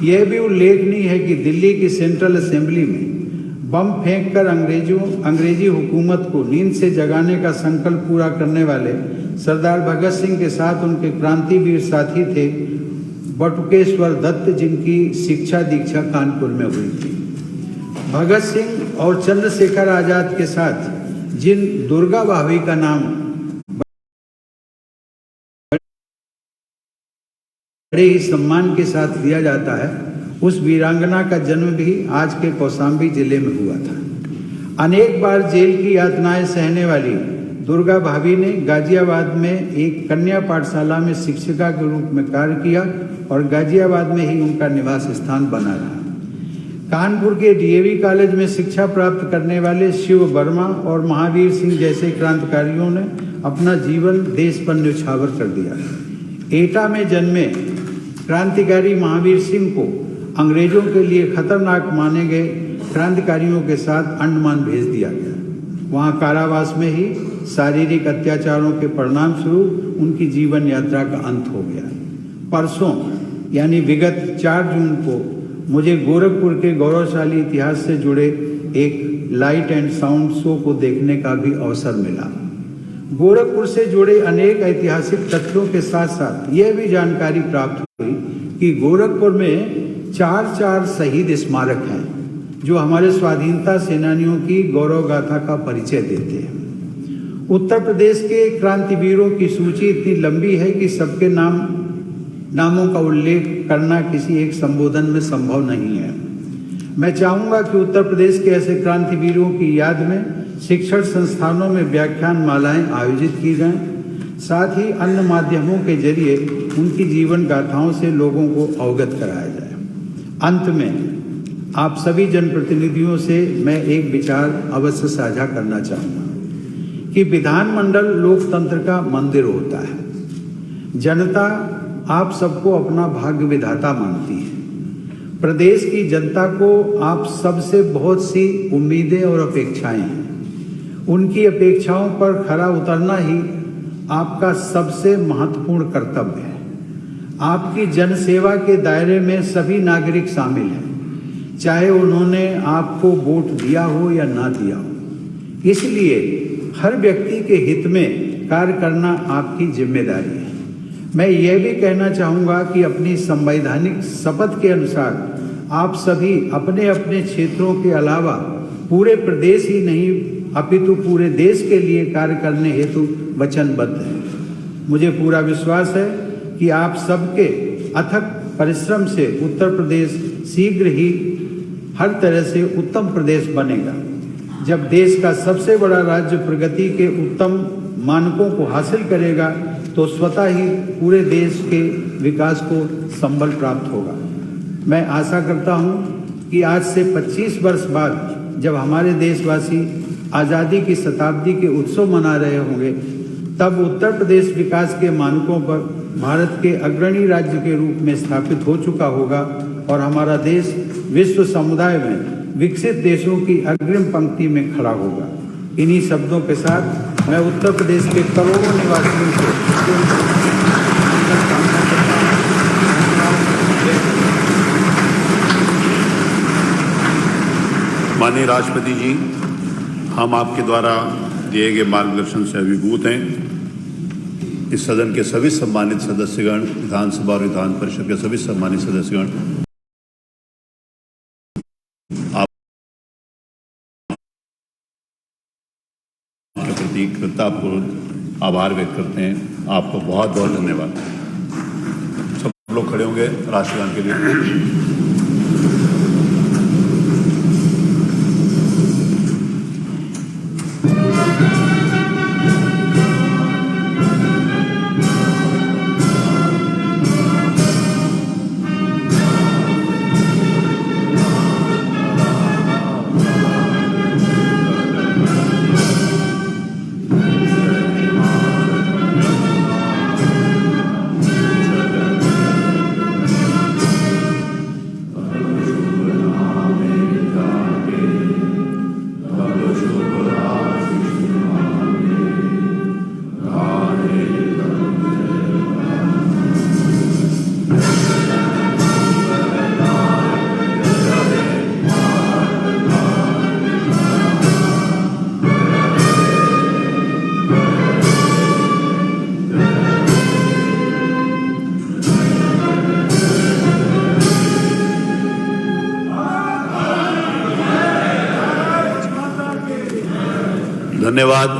यह भी उल्लेखनीय है कि दिल्ली की सेंट्रल असेंबली में बम फेंककर अंग्रेजी हुकूमत को नींद से जगाने का संकल्प पूरा करने वाले सरदार भगत सिंह के साथ उनके क्रांतिवीर साथी थे बटुकेश्वर दत्त, जिनकी शिक्षा दीक्षा कानपुर में हुई थी। भगत सिंह और चंद्रशेखर आजाद के साथ जिन दुर्गा भाभी का नाम बड़े ही सम्मान के साथ लिया जाता है, उस वीरांगना का जन्म भी आज के कौशाम्बी जिले में हुआ था। अनेक बार जेल की यातनाएं सहने वाली दुर्गा भाभी ने गाजियाबाद में एक कन्या पाठशाला में शिक्षिका के रूप में कार्य किया और गाजियाबाद में ही उनका निवास स्थान बना रहा। कानपुर के डीएवी कॉलेज में शिक्षा प्राप्त करने वाले शिव वर्मा और महावीर सिंह जैसे क्रांतिकारियों ने अपना जीवन देश पर न्यौछावर कर दिया। एटा में जन्मे क्रांतिकारी महावीर सिंह को अंग्रेजों के लिए खतरनाक माने गए क्रांतिकारियों के साथ अंडमान भेज दिया गया। वहां कारावास में ही शारीरिक अत्याचारों के परिणाम स्वरूप उनकी जीवन यात्रा का अंत हो गया। परसों यानी विगत 4 जून को मुझे गोरखपुर के गौरवशाली इतिहास से जुड़े एक लाइट एंड साउंड शो को देखने का भी अवसर मिला। गोरखपुर से जुड़े अनेक ऐतिहासिक तथ्यों के साथ साथ यह भी जानकारी प्राप्त हुई कि गोरखपुर में 4 शहीद स्मारक हैं जो हमारे स्वाधीनता सेनानियों की गौरव गाथा का परिचय देते हैं। उत्तर प्रदेश के क्रांतिवीरों की सूची इतनी लंबी है कि सबके नामों का उल्लेख करना किसी एक संबोधन में संभव नहीं है। मैं चाहूंगा कि उत्तर प्रदेश के ऐसे क्रांतिवीरों की याद में शिक्षण संस्थानों में व्याख्यान मालाएं आयोजित की जाएं, साथ ही अन्य माध्यमों के जरिए उनकी जीवन गाथाओं से लोगों को अवगत कराया जाए। अंत में आप सभी जनप्रतिनिधियों से मैं एक विचार अवश्य साझा करना चाहूँगा कि विधानमंडल लोकतंत्र का मंदिर होता है। जनता आप सबको अपना भाग्य विधाता मानती है। प्रदेश की जनता को आप सबसे बहुत सी उम्मीदें और अपेक्षाएं हैं। उनकी अपेक्षाओं पर खरा उतरना ही आपका सबसे महत्वपूर्ण कर्तव्य है। आपकी जनसेवा के दायरे में सभी नागरिक शामिल हैं, चाहे उन्होंने आपको वोट दिया हो या ना दिया हो। इसलिए हर व्यक्ति के हित में कार्य करना आपकी जिम्मेदारी है। मैं यह भी कहना चाहूँगा कि अपनी संवैधानिक शपथ के अनुसार आप सभी अपने अपने क्षेत्रों के अलावा पूरे प्रदेश ही नहीं अपितु पूरे देश के लिए कार्य करने हेतु वचनबद्ध हैं। मुझे पूरा विश्वास है कि आप सबके अथक परिश्रम से उत्तर प्रदेश शीघ्र ही हर तरह से उत्तम प्रदेश बनेगा। जब देश का सबसे बड़ा राज्य प्रगति के उत्तम मानकों को हासिल करेगा तो स्वतः ही पूरे देश के विकास को संबल प्राप्त होगा। मैं आशा करता हूं कि आज से 25 वर्ष बाद जब हमारे देशवासी आज़ादी की शताब्दी के उत्सव मना रहे होंगे, तब उत्तर प्रदेश विकास के मानकों पर भारत के अग्रणी राज्य के रूप में स्थापित हो चुका होगा और हमारा देश विश्व समुदाय में विकसित देशों की अग्रिम पंक्ति में खड़ा होगा। इन्हीं शब्दों के साथ मैं उत्तर प्रदेश के करोड़ों निवासियों को माननीय राष्ट्रपति जी, हम आपके द्वारा दिए गए मार्गदर्शन से अभिभूत हैं। इस सदन के सभी सम्मानित सदस्यगण, विधानसभा और विधान परिषद के सभी सम्मानित सदस्यगण प्रति कृतज्ञतापूर्वक आभार व्यक्त करते हैं। आपको बहुत बहुत धन्यवाद। सब लोग खड़े होंगे राष्ट्रगान के लिए। धन्यवाद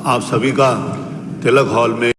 आप सभी का तिलक हॉल में